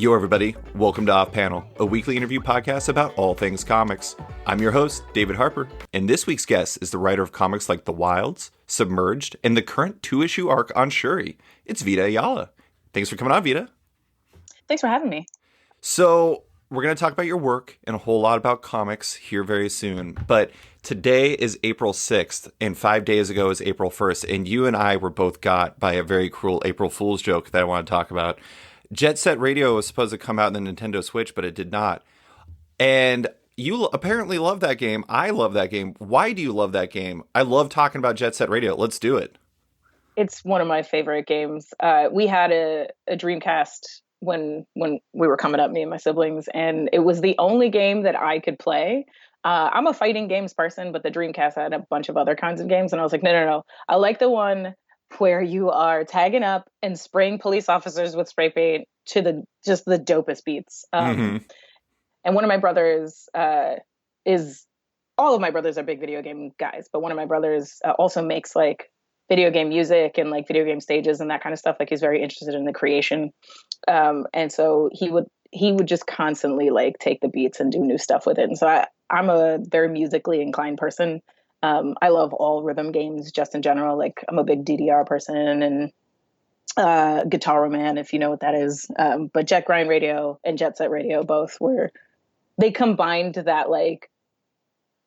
Yo, everybody. Welcome to Off Panel, a weekly interview podcast about all things comics. I'm your host, David Harper, and this week's guest is the writer of comics like The Wilds, Submerged, and the current 2-issue arc on Shuri. It's Vita Ayala. Thanks for coming on, Vita. Thanks for having me. So, we're going to talk about your work and a whole lot about comics here very soon, but today is April 6th, and 5 days ago is April 1st, and you and I were both got by a very cruel April Fool's joke that I want to talk about. Jet Set Radio was supposed to come out in the Nintendo Switch, but it did not. And you apparently love that game. I love that game. Why do you love that game? I love talking about Jet Set Radio. Let's do it. It's one of my favorite games. We had a Dreamcast when we were coming up, me and my siblings, and it was the only game that I could play. I'm a fighting games person, but the Dreamcast had a bunch of other kinds of games, and I was like, no. I like the one where you are tagging up and spraying police officers with spray paint to the dopest beats. And one of my brothers all of my brothers are big video game guys, but one of my brothers also makes like video game music and like video game stages and that kind of stuff. Like he's very interested in the creation. And so he would just constantly like take the beats and do new stuff with it. And so I'm a very musically inclined person. I love all rhythm games just in general. Like I'm a big DDR person and Guitar Man, if you know what that is. But Jet Grind Radio and Jet Set Radio both they combined that like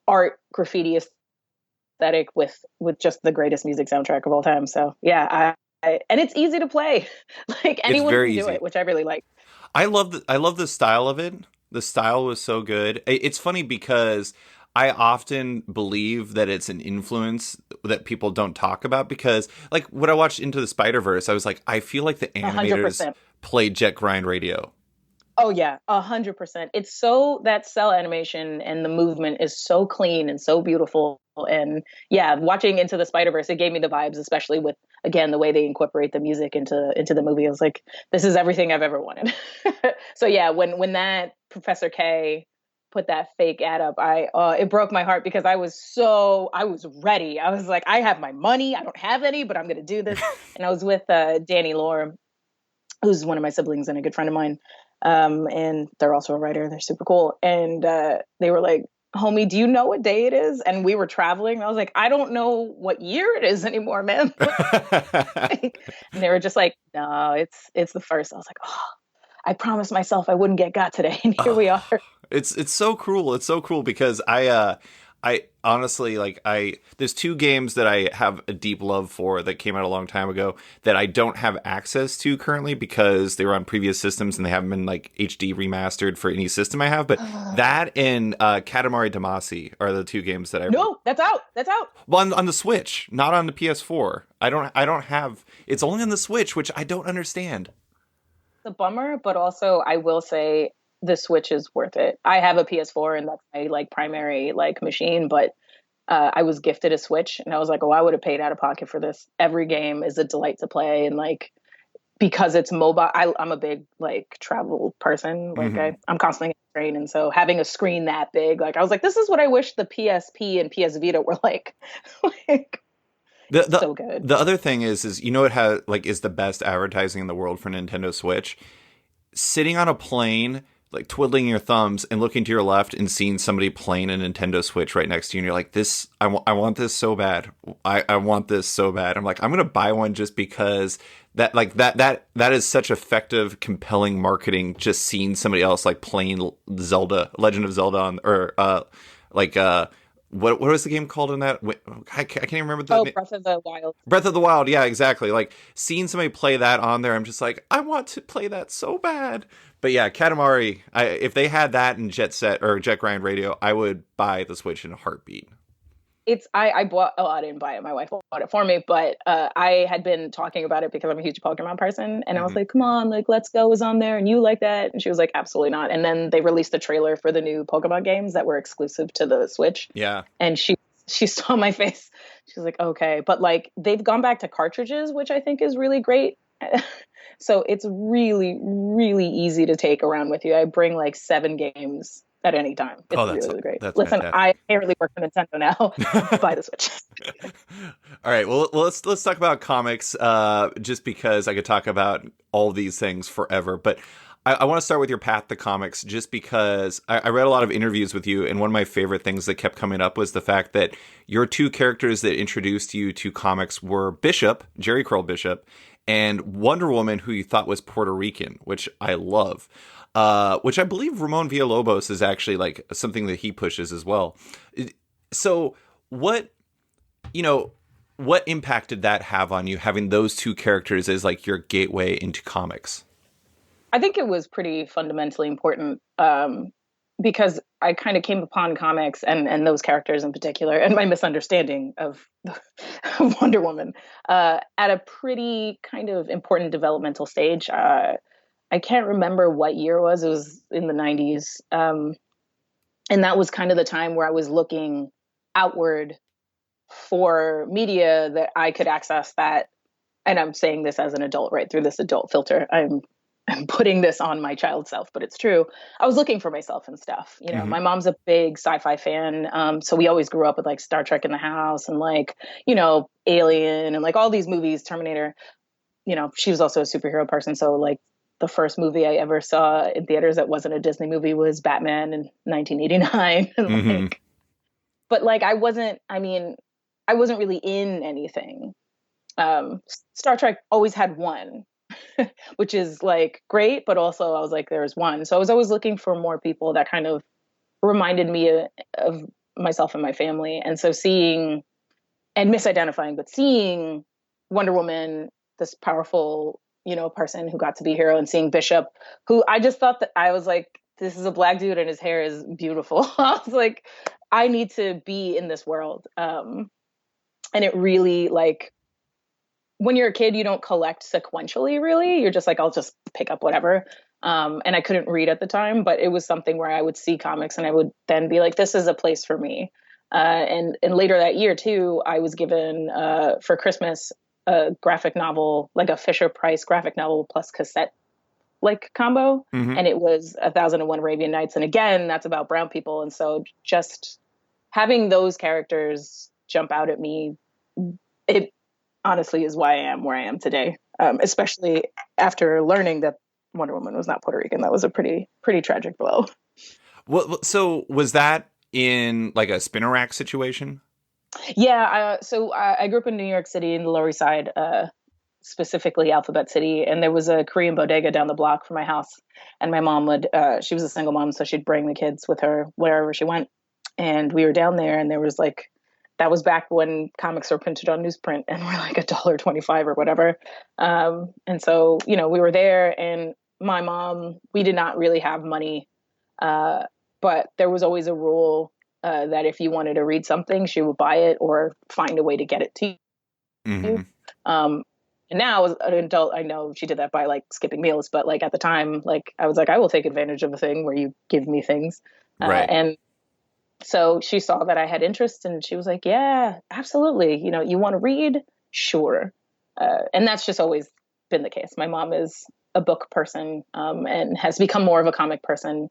art graffiti aesthetic with just the greatest music soundtrack of all time. So yeah, and it's easy to play. Like anyone can do it, which I really like. I love the style of it. The style was so good. It's funny because I often believe that it's an influence that people don't talk about because, like, when I watched Into the Spider-Verse, I was like, I feel like the animators 100%. played Jet Grind Radio. Oh, yeah, 100%. It's so, that cell animation and the movement is so clean and so beautiful. And yeah, watching Into the Spider-Verse, it gave me the vibes, especially with, again, the way they incorporate the music into the movie. I was like, this is everything I've ever wanted. So yeah, when that Professor K put that fake ad up, it broke my heart because I was ready. I was like, I have my money. I don't have any, but I'm going to do this. And I was with Danny Lore, who's one of my siblings and a good friend of mine. And they're also a writer. They're super cool. And they were like, homie, do you know what day it is? And we were traveling. I was like, I don't know what year it is anymore, man. And they were just like, no, it's the first. I was like, oh, I promised myself I wouldn't get got today. And here we are. It's so cruel. It's so cruel because I honestly, like, there's two games that I have a deep love for that came out a long time ago that I don't have access to currently because they were on previous systems and they haven't been like HD remastered for any system I have. But that and Katamari Damacy are the two games that No, that's out. Well, on the Switch, not on the PS4. I don't have. It's only on the Switch, which I don't understand. It's a bummer, but also I will say the Switch is worth it. I have a PS4 and that's my like primary like machine, but I was gifted a Switch and I was like, oh, I would have paid out of pocket for this. Every game is a delight to play, and like because it's mobile, I'm a big like travel person. Like I'm constantly on the train, and so having a screen that big, like I was like, this is what I wish the PSP and PS Vita were like. So good. The other thing is you know, it has like is the best advertising in the world for Nintendo Switch. Sitting on a plane, like twiddling your thumbs and looking to your left and seeing somebody playing a Nintendo Switch right next to you, and you're like, "This, I want this so bad. I want this so bad." I'm like, I'm gonna buy one just because that is such effective, compelling marketing. Just seeing somebody else like playing Legend of Zelda what was the game called in that? I can't even remember the name. Breath of the Wild. Breath of the Wild, yeah, exactly. Like, seeing somebody play that on there, I'm just like, I want to play that so bad. But yeah, Katamari, if they had that in Jet Set or Jet Grind Radio, I would buy the Switch in a heartbeat. I didn't buy it. My wife bought it for me, but I had been talking about it because I'm a huge Pokemon person, and I was like, come on, like, Let's Go is on there, and you like that? And she was like, absolutely not. And then they released a trailer for the new Pokemon games that were exclusive to the Switch. Yeah. And she saw my face. She was like, okay. But like, they've gone back to cartridges, which I think is really great. So it's really, really easy to take around with you. I bring like 7 games at any time. It's really great. Listen, fantastic. I apparently work for Nintendo now. Buy the Switch. All right. Well, let's talk about comics. Just because I could talk about all these things forever, but I want to start with your path to comics just because I read a lot of interviews with you, and one of my favorite things that kept coming up was the fact that your two characters that introduced you to comics were Bishop, Jerry Curl Bishop, and Wonder Woman, who you thought was Puerto Rican, which I love. Which I believe Ramon Villalobos is actually like something that he pushes as well. So what impact did that have on you, having those two characters as like your gateway into comics? I think it was pretty fundamentally important because I kind of came upon comics and those characters in particular, and my misunderstanding of Wonder Woman at a pretty kind of important developmental stage. I can't remember what year it was. It was in the 90s. And that was kind of the time where I was looking outward for media that I could access that. And I'm saying this as an adult, right? Through this adult filter. I'm putting this on my child self, but it's true. I was looking for myself and stuff. You know, Mm-hmm. my mom's a big sci-fi fan. So we always grew up with like Star Trek in the house and like, you know, Alien and like all these movies, Terminator. You know, she was also a superhero person. So like the first movie I ever saw in theaters that wasn't a Disney movie was Batman in 1989. And Mm-hmm. like, but like I wasn't really in anything. Star Trek always had one, which is like great, but also I was like, there's one. So I was always looking for more people that kind of reminded me of myself and my family. And so seeing and misidentifying, but seeing Wonder Woman, this powerful, you know, person who got to be a hero, and seeing Bishop, who I just thought that I was like, this is a black dude and his hair is beautiful. I was like, I need to be in this world. And it really like, when you're a kid, you don't collect sequentially, really. You're just like, I'll just pick up whatever. And I couldn't read at the time, but it was something where I would see comics and I would then be like, this is a place for me. And later that year, too, I was given for Christmas a graphic novel, like a Fisher Price graphic novel plus cassette like combo. Mm-hmm. And it was 1001 Arabian Nights. And again, that's about brown people. And so just having those characters jump out at me, it honestly is why I am where I am today, especially after learning that Wonder Woman was not Puerto Rican. That was a pretty tragic blow. Well, so was that in like a spinner rack situation? Yeah. So I grew up in New York City in the Lower East Side, specifically Alphabet City. And there was a Korean bodega down the block from my house. And my mom she was a single mom, so she'd bring the kids with her wherever she went. And we were down there and there was like, that was back when comics were printed on newsprint and were like $1.25 or whatever. And so, you know, we were there and my mom, we did not really have money. But there was always a rule that if you wanted to read something, she would buy it or find a way to get it to you. Mm-hmm. And now as an adult, I know she did that by like skipping meals. But like at the time, like I was like, I will take advantage of a thing where you give me things. Right. And so she saw that I had interest and she was like, yeah, absolutely. You know, you want to read? Sure. And that's just always been the case. My mom is a book person and has become more of a comic person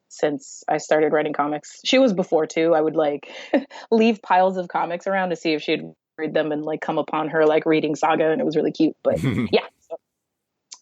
since I started writing comics. She was before too. I would like leave piles of comics around to see if she'd read them and like come upon her like reading Saga, and it was really cute. But yeah. So,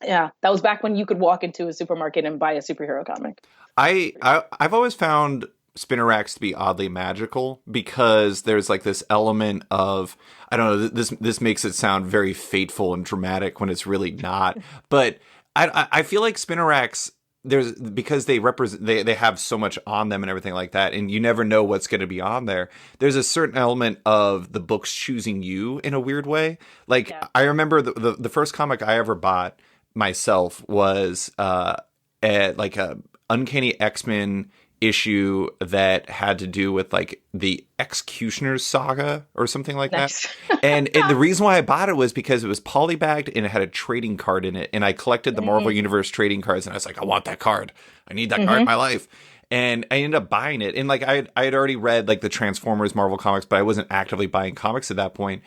yeah, that was back when you could walk into a supermarket and buy a superhero comic. I've always found spinner racks to be oddly magical because there's like this element of, I don't know, this makes it sound very fateful and dramatic when it's really not. But I feel like spinner racks, because they represent, they have so much on them and everything like that, and you never know what's going to be on there. There's a certain element of the books choosing you in a weird way. Like yeah. I remember the first comic I ever bought myself was like a Uncanny X-Men issue that had to do with like the Executioner's Saga or something like nice. that. And the reason why I bought it was because it was polybagged and it had a trading card in it. And I collected the Marvel Universe trading cards and I was like, I want that card. I need that card in my life. And I ended up buying it. And like I had already read like the Transformers Marvel comics, but I wasn't actively buying comics at that point.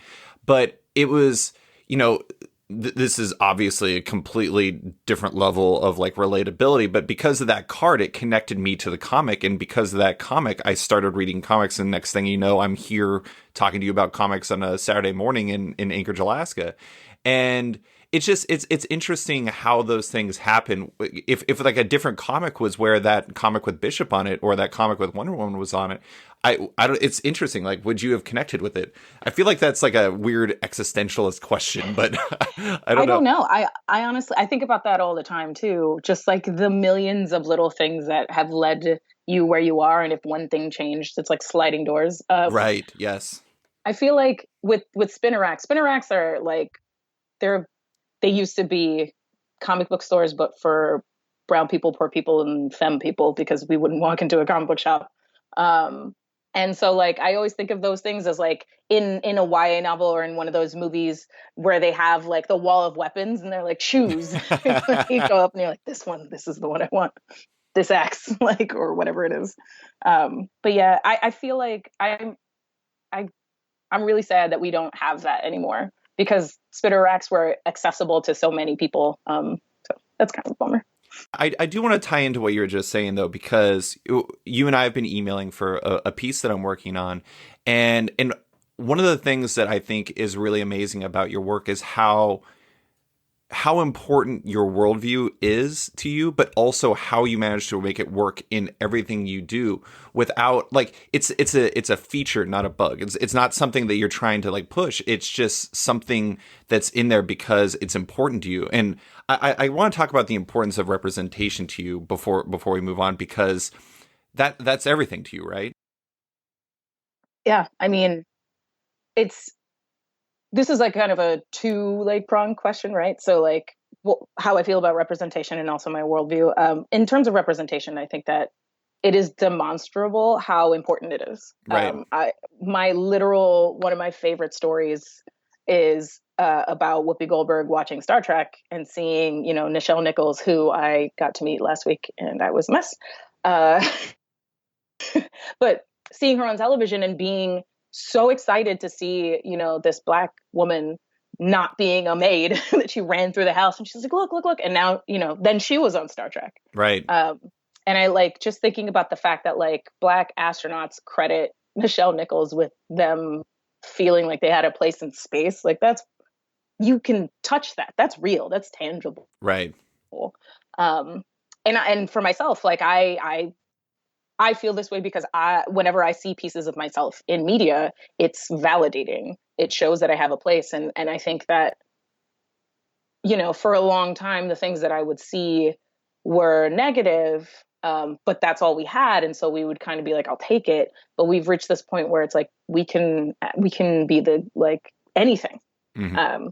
But it was, you know, this is obviously a completely different level of like relatability, but because of that card, it connected me to the comic. And because of that comic, I started reading comics. And next thing you know, I'm here talking to you about comics on a Saturday morning in Anchorage, Alaska. And it's interesting how those things happen. If like a different comic was where that comic with Bishop on it or that comic with Wonder Woman was on it, I don't. It's interesting. Like, would you have connected with it? I feel like that's like a weird existentialist question, but I I don't don't know. know. I honestly, I think about that all the time too. Just like the millions of little things that have led you where you are. And if one thing changed, it's like sliding doors. Right? Yes. I feel like with spinner racks are like, they're, they used to be comic book stores, but for brown people, poor people, and femme people, because we wouldn't walk into a comic book shop. Um, and so like I always think of those things as like in a YA novel or in one of those movies where they have like the wall of weapons and they're like shoes. You go up and you're like, this one, this is the one I want. This axe, like, or whatever it is. But yeah, I feel like I I'm really sad that we don't have that anymore because spitter racks were accessible to so many people. So that's kind of a bummer. I do want to tie into what you were just saying though, because you and I have been emailing for a piece that I'm working on, and one of the things that I think is really amazing about your work is how important your worldview is to you, but also how you manage to make it work in everything you do without like it's a feature, not a bug. It's not something that you're trying to like push. It's just something that's in there because it's important to you. And I want to talk about the importance of representation to you before we move on, because that's everything to you, right? Yeah, I mean, it's this is like kind of a two like pronged question, right? So like how I feel about representation and also my worldview. In terms of representation, I think that it is demonstrable how important it is. Right. I my literal one of my favorite stories is about Whoopi Goldberg watching Star Trek and seeing, you know, Nichelle Nichols, who I got to meet last week, and I was a mess. Uh, but seeing her on television and being so excited to see, you know, this black woman not being a maid that she ran through the house and she's like, look, look, look. And now, you know, then she was on Star Trek. Right. And I like just thinking about the fact that like black astronauts credit Nichelle Nichols with them feeling like they had a place in space. Like that's, you can touch that. That's real. That's tangible. Right. Um, and for myself, like I feel this way because whenever I see pieces of myself in media, it's validating. It shows that I have a place. And I think that, you know, for a long time, the things that I would see were negative, but that's all we had. And so we would kind of be like, I'll take it. But we've reached this point where it's like, we can be the, like anything. Mm-hmm.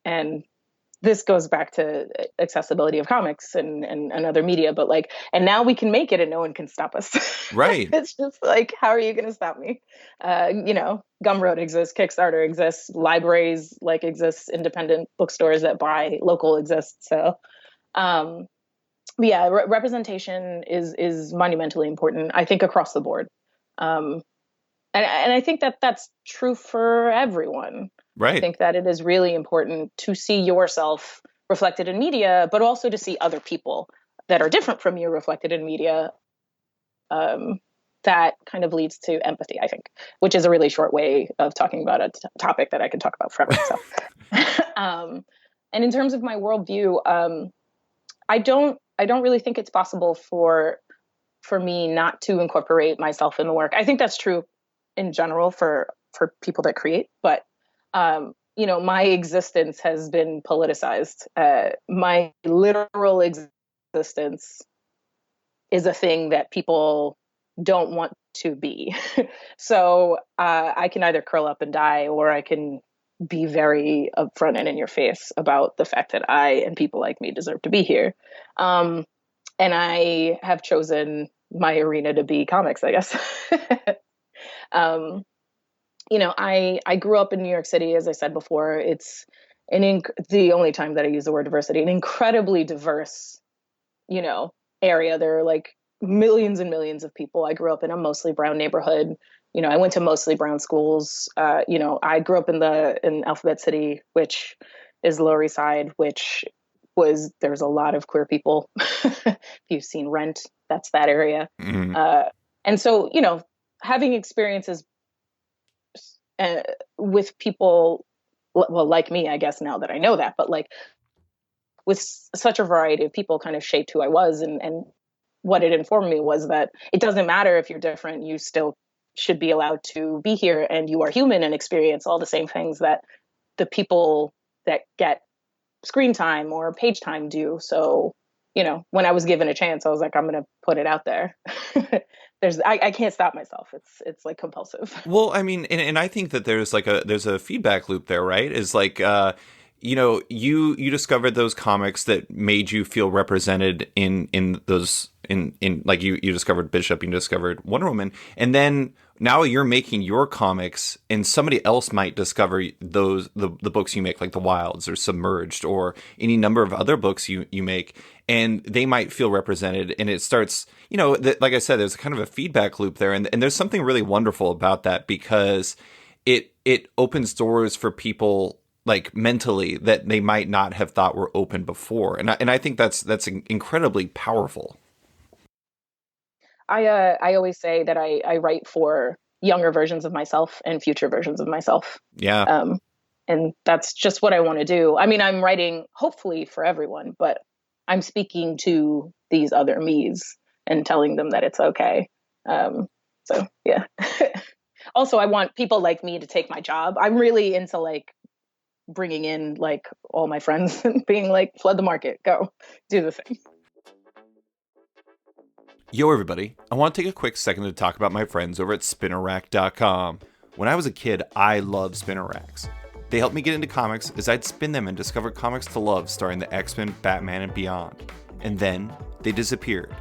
And this goes back to accessibility of comics and other media, but like, and now we can make it and no one can stop us. Right. It's just like, how are you going to stop me? You know, Gumroad exists, Kickstarter exists, libraries like exists, independent bookstores that buy local exist. So, yeah, representation is monumentally important, I think, across the board. And I think that that's true for everyone. I Right. think that it is really important to see yourself reflected in media, but also to see other people that are different from you reflected in media. That kind of leads to empathy, I think, which is a really short way of talking about a topic that I could talk about forever. So, and in terms of my worldview, I don't really think it's possible for me not to incorporate myself in the work. I think that's true in general for people that create, but you know, my existence has been politicized. My literal existence is a thing that people don't want to be. So I can either curl up and die, or I can be very upfront and in your face about the fact that I and people like me deserve to be here. And I have chosen my arena to be comics, I guess. You know, I grew up in New York City, as I said before. It's the only time that I use the word diversity, an incredibly diverse, you know, area. There are like millions and millions of people. I grew up in a mostly brown neighborhood. You know, I went to mostly brown schools. You know, I grew up in Alphabet City, which is Lower East Side, which there's a lot of queer people. If you've seen Rent, that's that area. Mm-hmm. And so, you know, having experiences with people well, like me, I guess now that I know that, but like with such a variety of people kind of shaped who I was. And what it informed me was that it doesn't matter if you're different, you still should be allowed to be here and you are human and experience all the same things that the people that get screen time or page time do. So, when I was given a chance, I was like, I'm going to put it out there. I can't stop myself. It's like compulsive. Well, I mean, and I think that there's a feedback loop there, right? Is like, you discovered those comics that made you feel represented in those in like you discovered Bishop, you discovered Wonder Woman, and then now you're making your comics, and somebody else might discover the books you make, like The Wilds or Submerged or any number of other books you make, and they might feel represented, and it starts, like I said, there's kind of a feedback loop there, and there's something really wonderful about that because it opens doors for people like mentally that they might not have thought were open before, and I think that's incredibly powerful. I always say that I write for younger versions of myself and future versions of myself. Yeah. And that's just what I want to do. I mean, I'm writing hopefully for everyone, but I'm speaking to these other me's and telling them that it's okay. So yeah. Also, I want people like me to take my job. I'm really into like bringing in like all my friends and being like, flood the market, go do the thing. Yo, everybody. I want to take a quick second to talk about my friends over at spinnerrack.com. When I was a kid, I loved spinner racks. They helped me get into comics as I'd spin them and discover comics to love starring the X-Men, Batman, and beyond. And then they disappeared.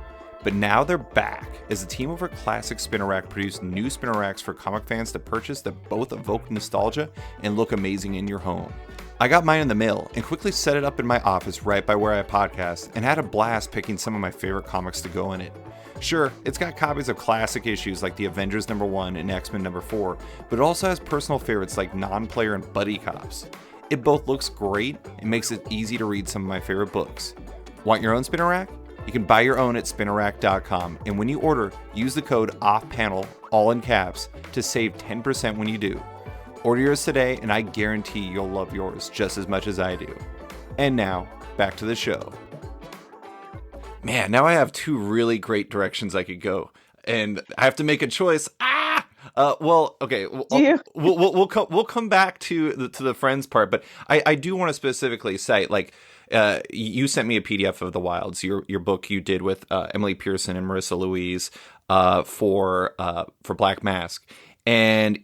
But now they're back as the team over at Classic Spinner Rack produced new spinner racks for comic fans to purchase that both evoke nostalgia and look amazing in your home. I got mine in the mail and quickly set it up in my office right by where I podcast and had a blast picking some of my favorite comics to go in it. Sure, it's got copies of classic issues like the Avengers #1 and X-Men #4, but it also has personal favorites like Non-Player and Buddy Cops. It both looks great and makes it easy to read some of my favorite books. Want your own spinner rack? You can buy your own at spinnerrack.com, and when you order, use the code OFFPANEL, all in caps, to save 10% when you do. Order yours today, and I guarantee you'll love yours just as much as I do. And now, back to the show. Man, now I have two really great directions I could go, and I have to make a choice. Well, okay. We'll come back to the friends part, but I do want to specifically say, like, you sent me a PDF of The Wilds, your book you did with Emily Pearson and Marissa Louise for Black Mask. And,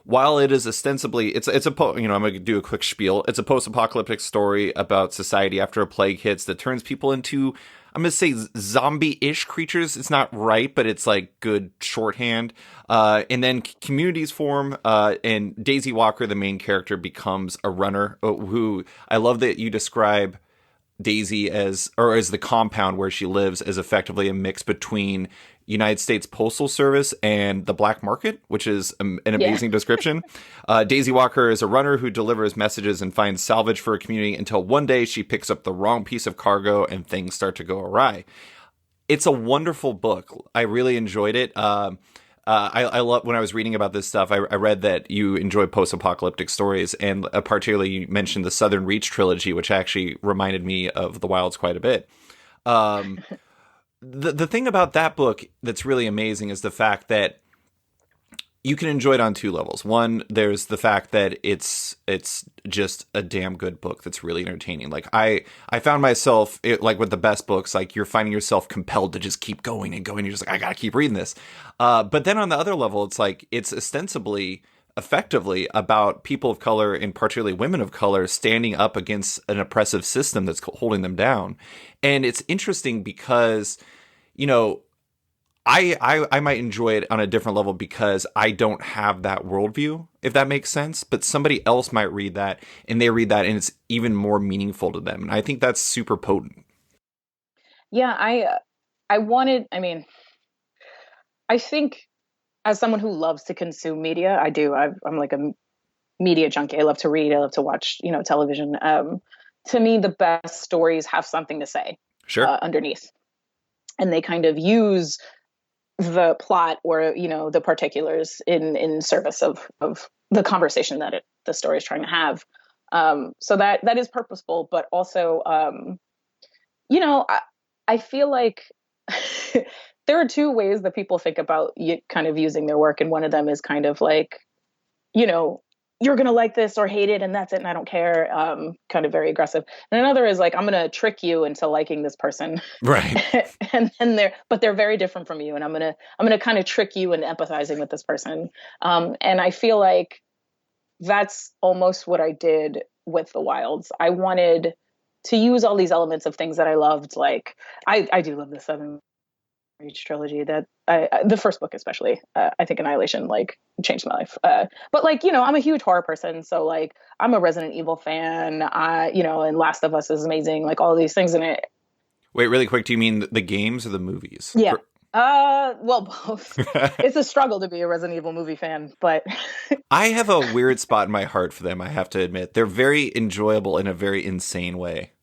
while it is ostensibly, I'm going to do a quick spiel. It's a post-apocalyptic story about society after a plague hits that turns people into, I'm going to say, zombie-ish creatures. It's not right, but it's like good shorthand. And then communities form, and Daisy Walker, the main character, becomes a runner who, I love that you describe Daisy as the compound where she lives as effectively a mix between United States Postal Service and the black market, which is an amazing description. Daisy Walker is a runner who delivers messages and finds salvage for a community until one day she picks up the wrong piece of cargo and things start to go awry. It's a wonderful book. I really enjoyed it. I love, when I was reading about this stuff, I read that you enjoy post-apocalyptic stories, and particularly you mentioned the Southern Reach trilogy, which actually reminded me of The Wilds quite a bit. The thing about that book that's really amazing is the fact that you can enjoy it on two levels. One, there's the fact that it's just a damn good book that's really entertaining. Like I found myself, like with the best books, like you're finding yourself compelled to just keep going and going. You're just like, I gotta keep reading this. But then on the other level, it's like it's ostensibly, effectively about people of color, and particularly women of color, standing up against an oppressive system that's holding them down. And it's interesting because, I might enjoy it on a different level because I don't have that worldview, if that makes sense. But somebody else might read that, and they read that, and it's even more meaningful to them. And I think that's super potent. Yeah, I think as someone who loves to consume media, I do. I'm like a media junkie. I love to read. I love to watch, television. To me, the best stories have something to say. Sure. Underneath, and they kind of use the plot or the particulars in service of the conversation that the story is trying to have. So that is purposeful, but also, you know, I feel like there are two ways that people think about kind of using their work, and one of them is kind of like, you know, you're gonna like this or hate it, and that's it, and I don't care. Kind of very aggressive. And another is like, I'm gonna trick you into liking this person, Right. and then they're very different from you, and I'm gonna kind of trick you into empathizing with this person. And I feel like that's almost what I did with the Wilds. I wanted to use all these elements of things that I loved. Like I do love the Seven Reach trilogy. That the first book especially. I think Annihilation like changed my life. But like, you know, I'm a huge horror person, so like I'm a Resident Evil fan. You know, and Last of Us is amazing. Like all these things in it. Wait, really quick. Do you mean the games or the movies? Yeah. Well, both. It's a struggle to be a Resident Evil movie fan, but I have a weird spot in my heart for them, I have to admit. They're very enjoyable in a very insane way.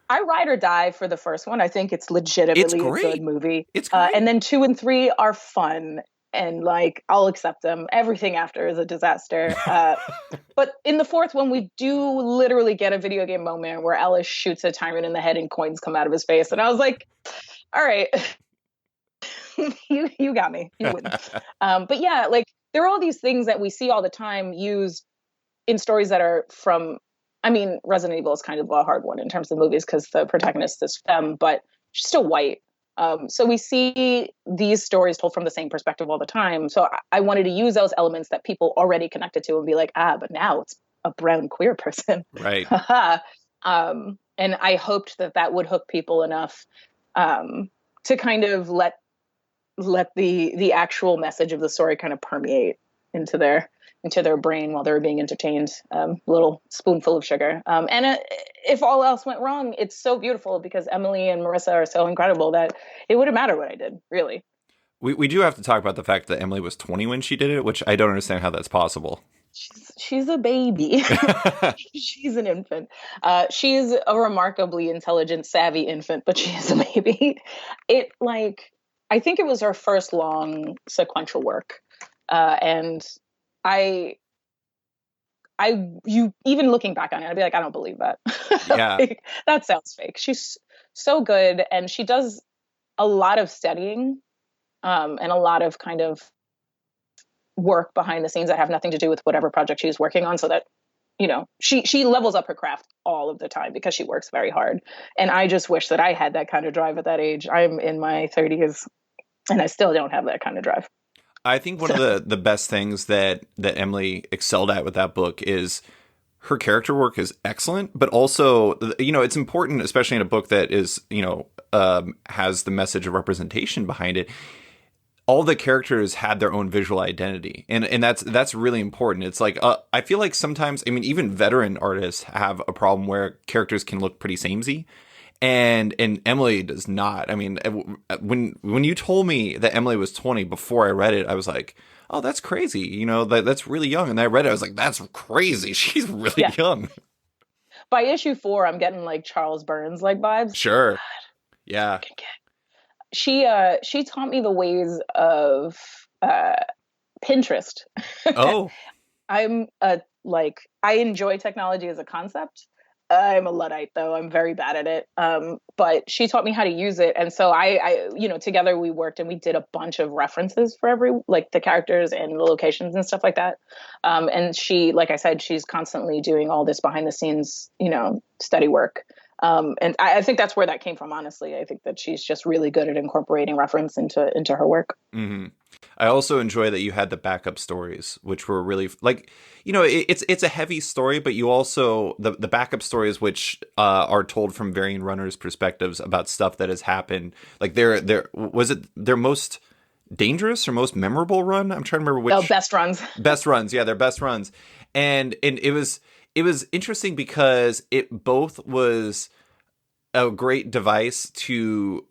I ride or die for the first one. I think it's legitimately a good movie. It's great. And then 2 and 3 are fun, and like I'll accept them. Everything after is a disaster. But in the fourth one, we do literally get a video game moment where Ellis shoots a tyrant in the head and coins come out of his face, and I was like, all right. you got me. You win. But yeah, like there are all these things that we see all the time used in stories that are from. I mean, Resident Evil is kind of a hard one in terms of movies because the protagonist is femme, but she's still white. So we see these stories told from the same perspective all the time. So I wanted to use those elements that people already connected to and be like, but now it's a brown queer person, right? And I hoped that would hook people enough to kind of let the actual message of the story kind of permeate into their brain while they were being entertained. Little spoonful of sugar. And if all else went wrong, it's so beautiful because Emily and Marissa are so incredible that it wouldn't matter what I did, really. We do have to talk about the fact that Emily was 20 when she did it, which I don't understand how that's possible. She's a baby. She's an infant. She's a remarkably intelligent, savvy infant, but she is a baby. I think it was her first long sequential work. And you even looking back on it, I'd be like, I don't believe that. Yeah. Like, that sounds fake. She's so good. And she does a lot of studying, and a lot of kind of work behind the scenes that have nothing to do with whatever project she's working on. So that, you know, she levels up her craft all of the time because she works very hard. And I just wish that I had that kind of drive at that age. I'm in my 30s and I still don't have that kind of drive. I think one of the best things that Emily excelled at with that book is her character work is excellent, but also, you know, it's important, especially in a book that is, you know, has the message of representation behind it. All the characters had their own visual identity, and that's really important. It's like I feel like sometimes, I mean, even veteran artists have a problem where characters can look pretty samey. And Emily does not. I mean, when you told me that Emily was 20 before I read it, I was like, oh, that's crazy. You know, that's really young. And I read it, I was like, that's crazy. She's really young. By issue 4, I'm getting like Charles Burns like vibes. Sure. God. Yeah. She taught me the ways of Pinterest. Oh. I enjoy technology as a concept. I'm a Luddite, though. I'm very bad at it. But she taught me how to use it. And so I, you know, together we worked and we did a bunch of references for the characters and the locations and stuff like that. And she, like I said, she's constantly doing all this behind the scenes, you know, study work. And I think that's where that came from, honestly. I think that she's just really good at incorporating reference into her work. Mm-hmm. I also enjoy that you had the backup stories, which were really like, you know, it's a heavy story, but you also the backup stories, which are told from varying runners' perspectives about stuff that has happened. Like was it their most dangerous or most memorable run? I'm trying to remember which. Oh, best runs. Best runs, yeah, their best runs, and it was interesting because it both was a great device to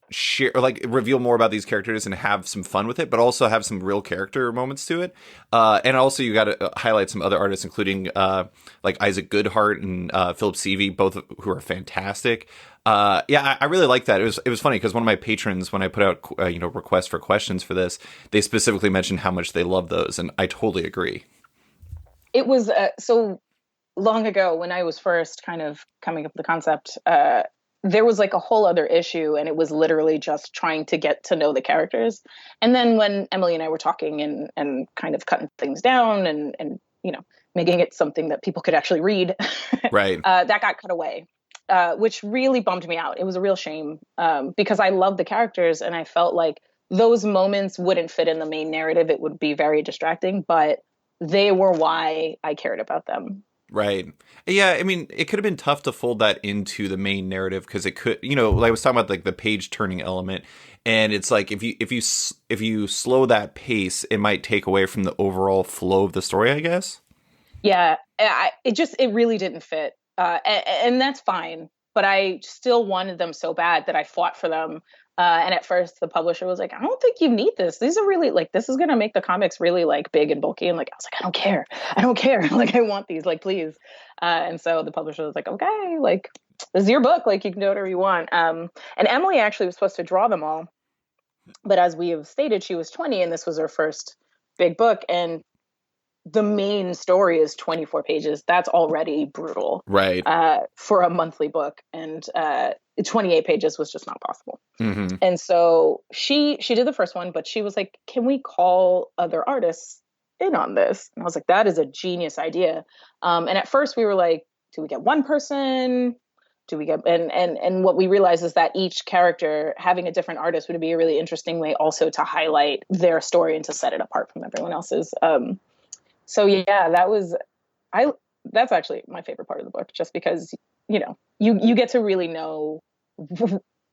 share, or like reveal more about these characters and have some fun with it, but also have some real character moments to it. And also you got to highlight some other artists, including like Isaac Goodhart and Philip Seavey, both who are fantastic. Yeah, I really like that. It was funny because one of my patrons, when I put out requests for questions for this, they specifically mentioned how much they love those, and I totally agree. It was so long ago when I was first kind of coming up with the concept, there was like a whole other issue, and it was literally just trying to get to know the characters. And then when Emily and I were talking and kind of cutting things down and making it something that people could actually read, Right. that got cut away, which really bummed me out. It was a real shame, because I love the characters and I felt like those moments wouldn't fit in the main narrative. It would be very distracting, but they were why I cared about them. Right. Yeah, I mean, it could have been tough to fold that into the main narrative because it could, like I was talking about like the page turning element, and it's like if you slow that pace, it might take away from the overall flow of the story, I guess. Yeah, it really didn't fit, and that's fine. But I still wanted them so bad that I fought for them. And at first, the publisher was like, "I don't think you need this. These are really like this is gonna make the comics really like big and bulky." And like I was like, I don't care. Like I want these, like please. And so the publisher was like, "Okay, like this is your book. Like you can do whatever you want." And Emily actually was supposed to draw them all, but as we have stated, she was 20, and this was her first big book, and the main story is 24 pages. That's already brutal, Right. for a monthly book, and 28 pages was just not possible. Mm-hmm. And so she did the first one, but she was like, "Can we call other artists in on this?" And I was like, "That is a genius idea." And at first we were like, "Do we get one person? Do we get?" And what we realized is that each character having a different artist would be a really interesting way also to highlight their story and to set it apart from everyone else's. So yeah, that's actually my favorite part of the book, just because, you get to really know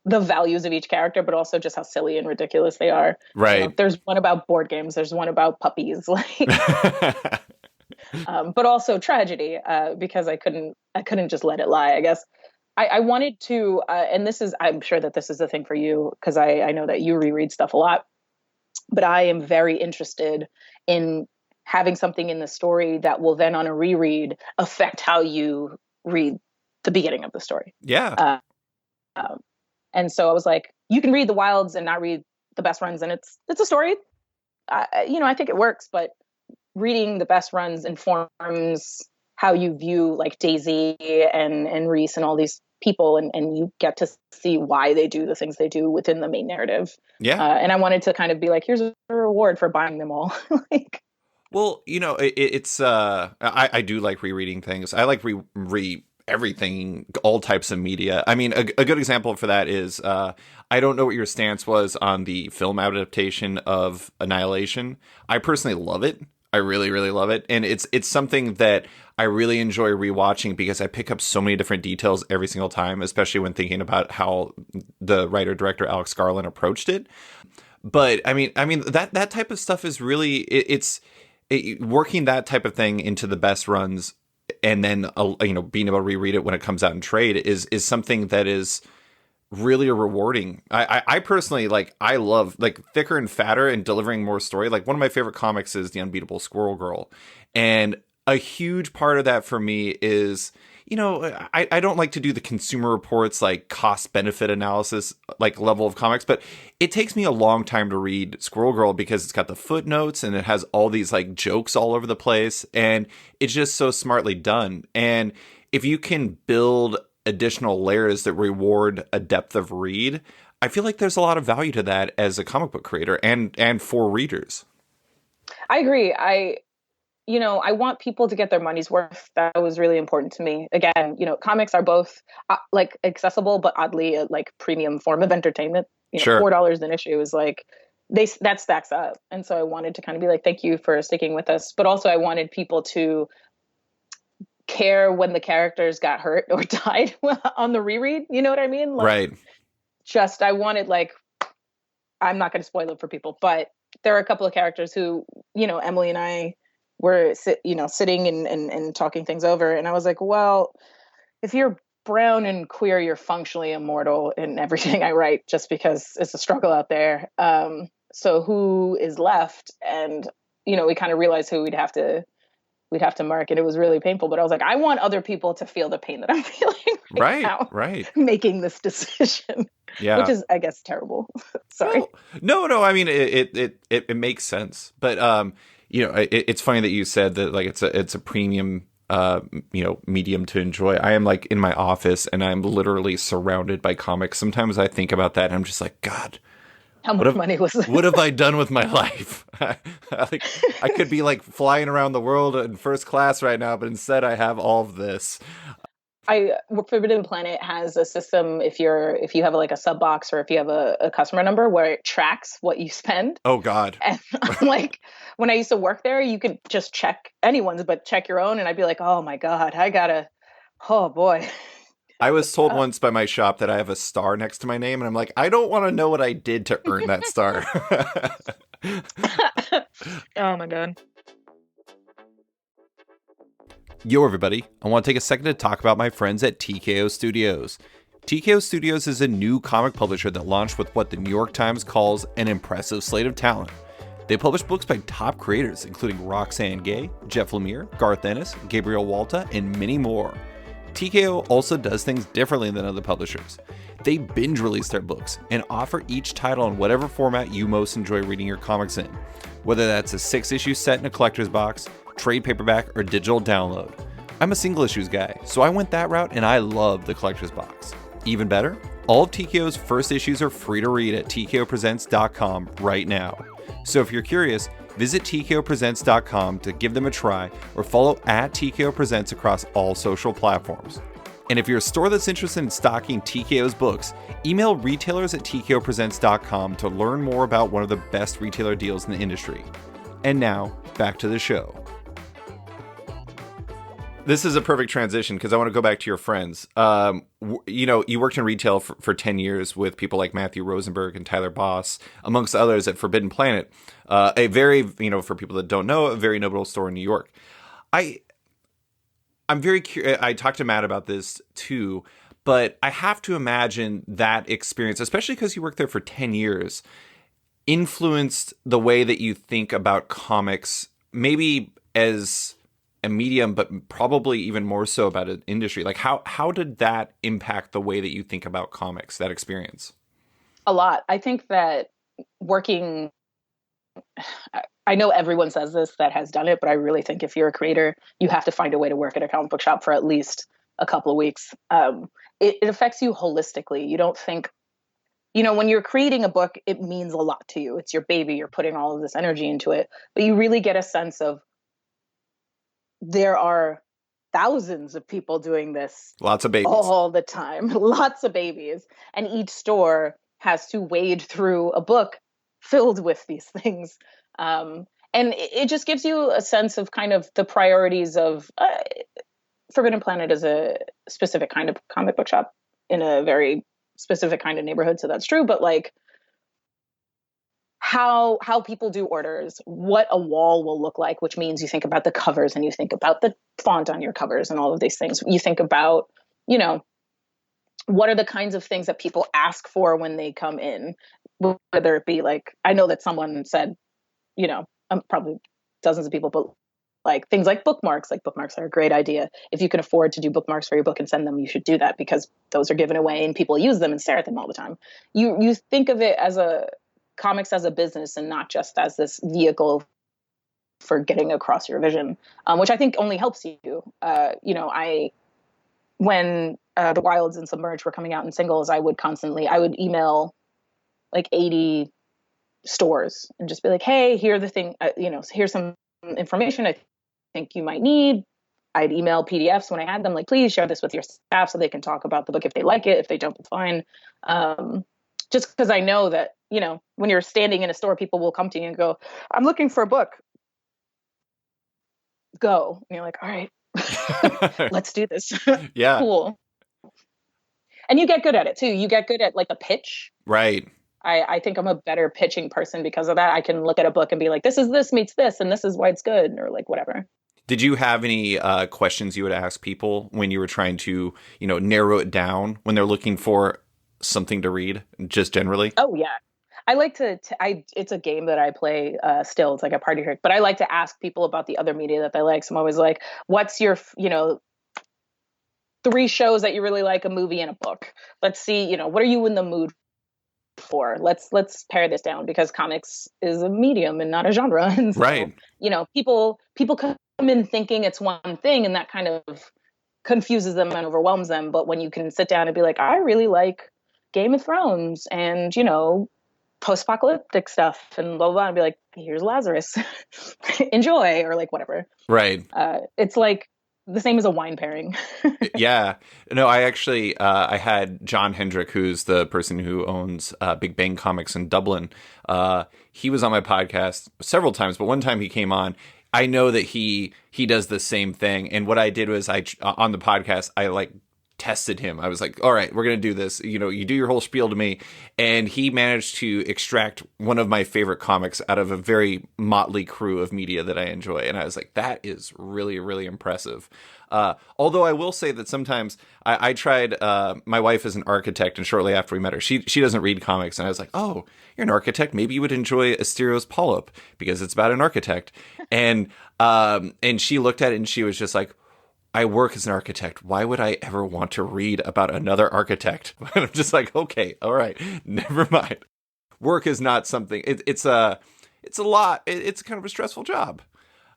the values of each character, but also just how silly and ridiculous they are. Right. There's one about board games. There's one about puppies, like, but also tragedy, because I couldn't just let it lie, I guess. I wanted to, and I'm sure that this is the thing for you, because I know that you reread stuff a lot, but I am very interested in having something in the story that will then on a reread affect how you read the beginning of the story. Yeah. And so I was like, you can read the Wilds and not read the best runs, and it's a story. I think it works, but reading the best runs informs how you view like Daisy and Reese and all these people, and you get to see why they do the things they do within the main narrative. Yeah. And I wanted to kind of be like, here's a reward for buying them all. Like, Well, it's I do like rereading things. I like re everything, all types of media. I mean, a good example for that is I don't know what your stance was on the film adaptation of Annihilation. I personally love it. I really, really love it, and it's something that I really enjoy rewatching because I pick up so many different details every single time, especially when thinking about how the writer director Alex Garland approached it. But I mean that type of stuff is really working that type of thing into the best runs, and then being able to reread it when it comes out in trade is something that is really rewarding. I personally I love like thicker and fatter and delivering more story. Like one of my favorite comics is The Unbeatable Squirrel Girl, and a huge part of that for me is I don't like to do the Consumer Reports like cost benefit analysis like level of comics, but it takes me a long time to read Squirrel Girl because it's got the footnotes and it has all these like jokes all over the place, and it's just so smartly done. And if you can build additional layers that reward a depth of read, I feel like there's a lot of value to that as a comic book creator and for readers. I agree. I want people to get their money's worth. That was really important to me. Again, comics are both like accessible, but oddly like premium form of entertainment. Sure. $4 an issue is like that stacks up. And so I wanted to kind of be like, thank you for sticking with us. But also I wanted people to care when the characters got hurt or died on the reread. You know what I mean? Like, Right. I wanted I'm not going to spoil it for people, but there are a couple of characters who, Emily and I were sitting and talking things over, and I was like, well, if you're brown and queer, you're functionally immortal in everything I write, just because it's a struggle out there. So who is left? And we kind of realized who we'd have to mark, and it was really painful. But I was like, I want other people to feel the pain that I'm feeling right now, right, making this decision. Yeah, which is, I guess, terrible. Sorry. Well, no. I mean, it makes sense, but it's funny that you said that like it's a premium medium to enjoy. I am like in my office and I'm literally surrounded by comics. Sometimes I think about that and I'm just like, God, How much money was it? what have I done with my life? Like, I could be like flying around the world in first class right now, but instead I have all of this. Forbidden Planet has a system if you have like a sub box or if you have a customer number where it tracks what you spend. Oh God. And I'm like, when I used to work there, you could just check anyone's, but check your own. And I'd be like, oh my God, oh boy. I was told once by my shop that I have a star next to my name, and I'm like, I don't want to know what I did to earn that star. Oh my God. Yo, everybody. I want to take a second to talk about my friends at TKO Studios. TKO Studios is a new comic publisher that launched with what the New York Times calls an impressive slate of talent. They publish books by top creators, including Roxane Gay, Jeff Lemire, Garth Ennis, Gabriel Walta, and many more. TKO also does things differently than other publishers. They binge release their books and offer each title in whatever format you most enjoy reading your comics in, whether that's a 6-issue set in a collector's box, trade paperback, or digital download. I'm a single issues guy, so I went that route and I love the collector's box. Even better, all of TKO's first issues are free to read at tkopresents.com right now. So if you're curious, visit tkopresents.com to give them a try or follow at TKO Presents across all social platforms. And if you're a store that's interested in stocking TKO's books, email retailers at tkopresents.com to learn more about one of the best retailer deals in the industry. And now, back to the show. This is a perfect transition because I want to go back to your friends. You worked in retail for 10 years with people like Matthew Rosenberg and Tyler Boss, amongst others at Forbidden Planet, a very, for people that don't know, a very notable store in New York. I'm very curious. I talked to Matt about this too, but I have to imagine that experience, especially because you worked there for 10 years, influenced the way that you think about comics, maybe as a medium, but probably even more so about an industry. Like how did that impact the way that you think about comics, that experience? A lot. I think that working, I know everyone says this that has done it, but I really think if you're a creator, you have to find a way to work at a comic book shop for at least a couple of weeks. It affects you holistically. You don't think, when you're creating a book, it means a lot to you. It's your baby. You're putting all of this energy into it, but you really get a sense of there are thousands of people doing this. Lots of babies. All the time. Lots of babies. And each store has to wade through a book filled with these things. And it just gives you a sense of kind of the priorities of Forbidden Planet is a specific kind of comic book shop in a very specific kind of neighborhood. So that's true. But like, how people do orders, what a wall will look like, which means you think about the covers and you think about the font on your covers and all of these things. You think about, what are the kinds of things that people ask for when they come in, whether it be like, I know that someone said, probably dozens of people, but like things like bookmarks are a great idea. If you can afford to do bookmarks for your book and send them, you should do that because those are given away and people use them and stare at them all the time. You think of it as comics as a business and not just as this vehicle for getting across your vision, which I think only helps you. When the Wilds and Submerged were coming out in singles, I would email like 80 stores and just be like, hey, here are the thing, here's some information I think you might need. I'd email PDFs when I had them, like, please share this with your staff so they can talk about the book if they like it. If they don't, it's fine. Just because I know that, when you're standing in a store, people will come to you and go, I'm looking for a book. Go. And you're like, all right, let's do this. Yeah. Cool. And you get good at it too. You get good at like a pitch. Right. I think I'm a better pitching person because of that. I can look at a book and be like, this meets this, and this is why it's good, or like whatever. Did you have any questions you would ask people when you were trying to, narrow it down when they're looking for something to read, just generally? Oh, yeah. I like it's a game that I play still. It's like a party trick, but I like to ask people about the other media that they like. So I'm always like, what's your, 3 shows that you really like, a movie and a book? Let's see, what are you in the mood for? Let's pare this down because comics is a medium and not a genre. And so, right. People come in thinking it's one thing, and that kind of confuses them and overwhelms them. But when you can sit down and be like, I really like Game of Thrones and, post-apocalyptic stuff and blah, blah, blah, and be like, here's Lazarus. Enjoy, or like whatever. Right. It's like the same as a wine pairing. Yeah. No, I actually, I had John Hendrick, who's the person who owns Big Bang Comics in Dublin. He was on my podcast several times, but one time he came on. I know that he does the same thing. And what I did was on the podcast, I like tested him. I was like, all right, we're going to do this. You do your whole spiel to me. And he managed to extract one of my favorite comics out of a very motley crew of media that I enjoy. And I was like, that is really, really impressive. Although I will say that sometimes I tried, my wife is an architect, and shortly after we met her, she doesn't read comics. And I was like, oh, you're an architect. Maybe you would enjoy Asterios Polyp because it's about an architect. And she looked at it and she was just like, I work as an architect. Why would I ever want to read about another architect? And I'm just like, okay, all right, never mind. Work is not something. It's a lot. It's kind of a stressful job.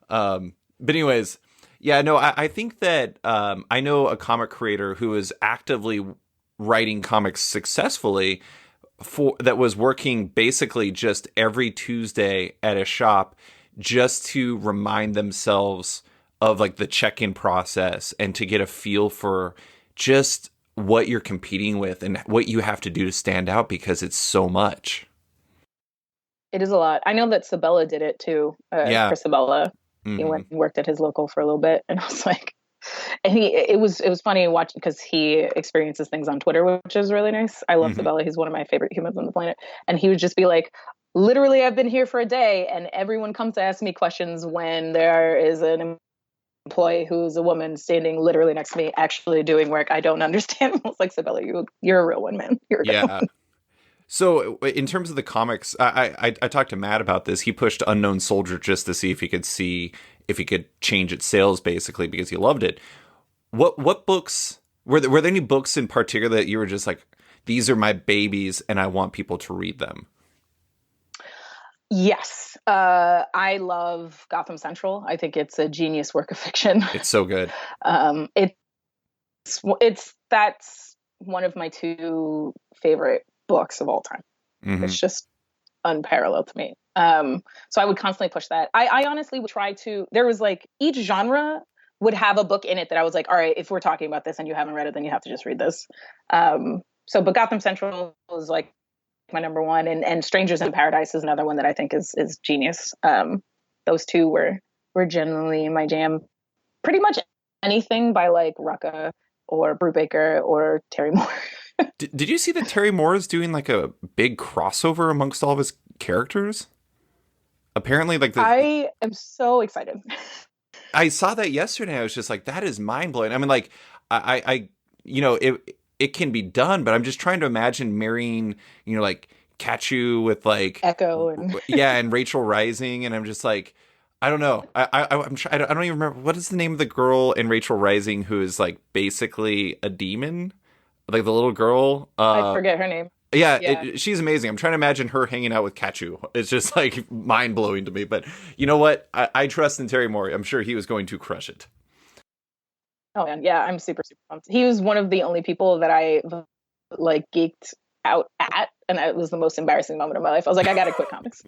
But anyways, yeah, no, I think that I know a comic creator who is actively writing comics successfully that was working basically just every Tuesday at a shop just to remind themselves of like the check-in process and to get a feel for just what you're competing with and what you have to do to stand out, because it's so much. It is a lot. I know that Sabella did it too. Chris Sabella. Mm-hmm. He went and worked at his local for a little bit, and I was like, and it was funny watching because he experiences things on Twitter, which is really nice. I love Sabella. He's one of my favorite humans on the planet. And he would just be like, literally, I've been here for a day and everyone comes to ask me questions when there is an employee who's a woman standing literally next to me actually doing work I don't understand. I was like, Sabella, you're a real one, man. You're a good one. So in terms of the comics, I talked to Matt about this. He pushed Unknown Soldier just to see if he could change its sales, basically, because he loved it. What books were there any books in particular that you were just like, these are my babies and I want people to read them? Yes. I love Gotham Central. I think it's a genius work of fiction. It's so good. That's one of my two favorite books of all time. Mm-hmm. It's just unparalleled to me. So I would constantly push that. I honestly would try to, there was like each genre would have a book in it that I was like, all right, if we're talking about this and you haven't read it, then you have to just read this. But Gotham Central was like my number one, and Strangers in Paradise is another one that I think is genius. Those two were generally my jam. Pretty much anything by like Rucka or Brubaker or Terry Moore. Did you see that Terry Moore is doing like a big crossover amongst all of his characters? Apparently, like I am so excited. I saw that yesterday. I was just like, that is mind blowing. I mean, like, it can be done, but I'm just trying to imagine marrying, like Kachu with like Echo and and Rachel Rising, and I'm just like, I don't know. I don't even remember what is the name of the girl in Rachel Rising who is like basically a demon, like the little girl. I forget her name. Yeah. She's amazing. I'm trying to imagine her hanging out with Kachu. It's just like mind blowing to me. But you know what? I trust in Terry Moore. I'm sure he was going to crush it. Oh man, yeah, I'm super, super pumped. He was one of the only people that I like geeked out at, and it was the most embarrassing moment of my life. I was like, I gotta quit comics.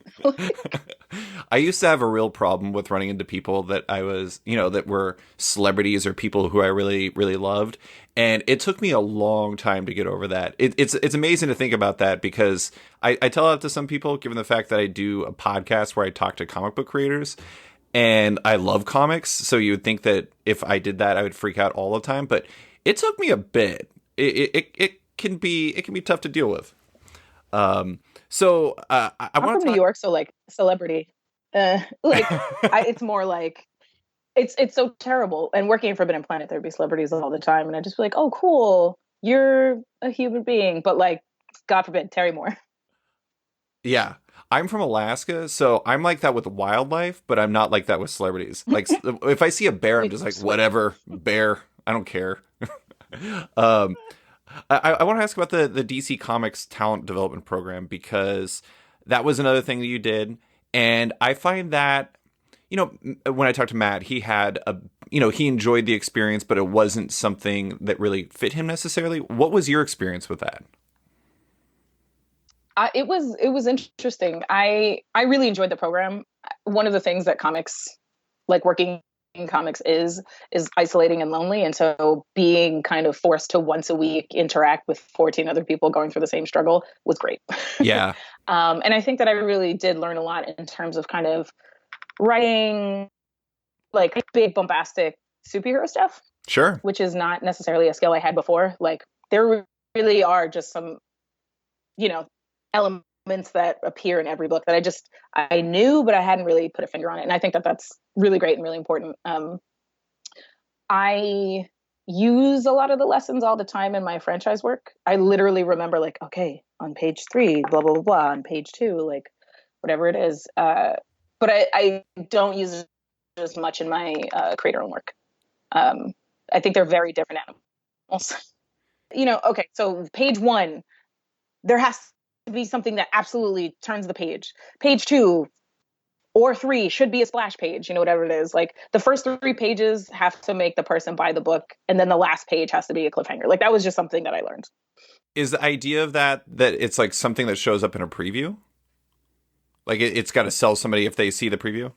I used to have a real problem with running into people that I was, that were celebrities or people who I really, really loved. And it took me a long time to get over that. It's amazing to think about that, because I tell that to some people, given the fact that I do a podcast where I talk to comic book creators. And I love comics, so you would think that if I did that, I would freak out all the time. But it took me a bit. It can be tough to deal with. I'm from New York, so like celebrity, it's more like it's so terrible. And working at Forbidden Planet, there'd be celebrities all the time, and I'd just be like, oh, cool, you're a human being, but like, God forbid, Terry Moore. Yeah. I'm from Alaska, so I'm like that with wildlife, but I'm not like that with celebrities. Like, if I see a bear, I'm just like, whatever, bear, I don't care. I want to ask about the DC Comics talent development program, because that was another thing that you did. And I find that when I talked to Matt, he had he enjoyed the experience, but it wasn't something that really fit him necessarily. What was your experience with that? It was interesting. I really enjoyed the program. One of the things that comics, like working in comics, is isolating and lonely, and so being kind of forced to once a week interact with 14 other people going through the same struggle was great. Yeah, And I think that I really did learn a lot in terms of kind of writing like big bombastic superhero stuff, sure. which is not necessarily a skill I had before. Like there really are just some, you know, elements that appear in every book that I knew, but I hadn't really put a finger on it. And I think that that's really great and really important. I use a lot of the lessons all the time in my franchise work. I literally remember like, okay, on page 3, blah, blah, blah, blah, on page 2, like whatever it is. But I don't use it as much in my creator own work. I think they're very different animals. Okay, so page 1, there has to be something that absolutely turns the page. Page 2 or 3 should be a splash page, whatever it is. Like the first 3 pages have to make the person buy the book, and then the last page has to be a cliffhanger. Like that was just something that I learned. Is the idea of that it's like something that shows up in a preview? Like it's got to sell somebody if they see the preview?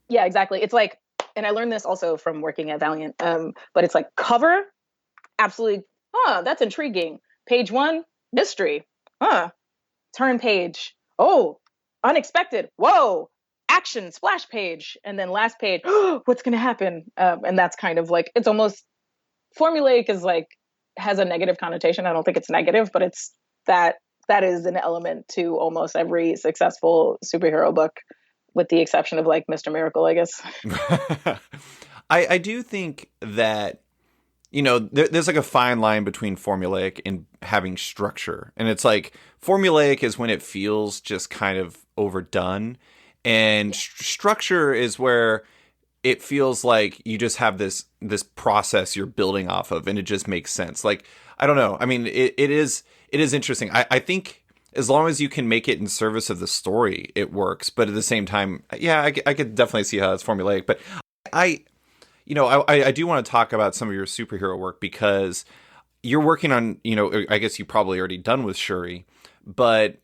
Yeah, exactly. It's like, and I learned this also from working at Valiant, but it's like cover, absolutely, that's intriguing. Page 1, mystery. Turn page. Oh, unexpected. Whoa, action, splash page. And then last page, what's going to happen? And that's kind of like, it's almost formulaic is like, has a negative connotation. I don't think it's negative, but it's that is an element to almost every successful superhero book, with the exception of like Mr. Miracle, I guess. I do think that, there's like a fine line between formulaic and having structure. And it's like formulaic is when it feels just kind of overdone. And structure is where it feels like you just have this process you're building off of, and it just makes sense. Like, I don't know. I mean, it is interesting. I think as long as you can make it in service of the story, it works. But at the same time, yeah, I could definitely see how it's formulaic. But I do want to talk about some of your superhero work, because you're working on, I guess you probably already done with Shuri, but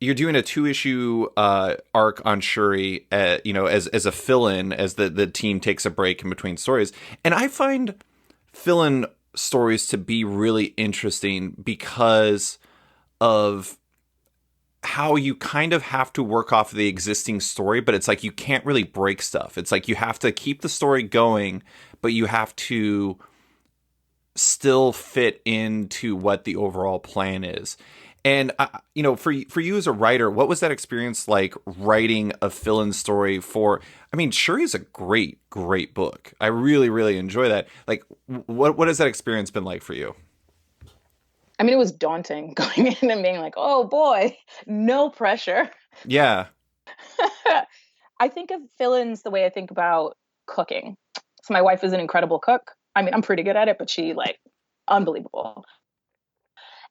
you're doing a 2-issue arc on Shuri, as a fill-in, as the team takes a break in between stories. And I find fill-in stories to be really interesting because of how you kind of have to work off of the existing story, but it's like you can't really break stuff. It's like you have to keep the story going, but you have to still fit into what the overall plan is. And for you as a writer, what was that experience like writing a fill-in story for? I mean, Shuri's a great book. I really, really enjoy that. Like, what has that experience been like for you? I mean, it was daunting going in and being like, oh boy, no pressure. Yeah. I think of fill-ins the way I think about cooking. So my wife is an incredible cook. I mean, I'm pretty good at it, but she like unbelievable.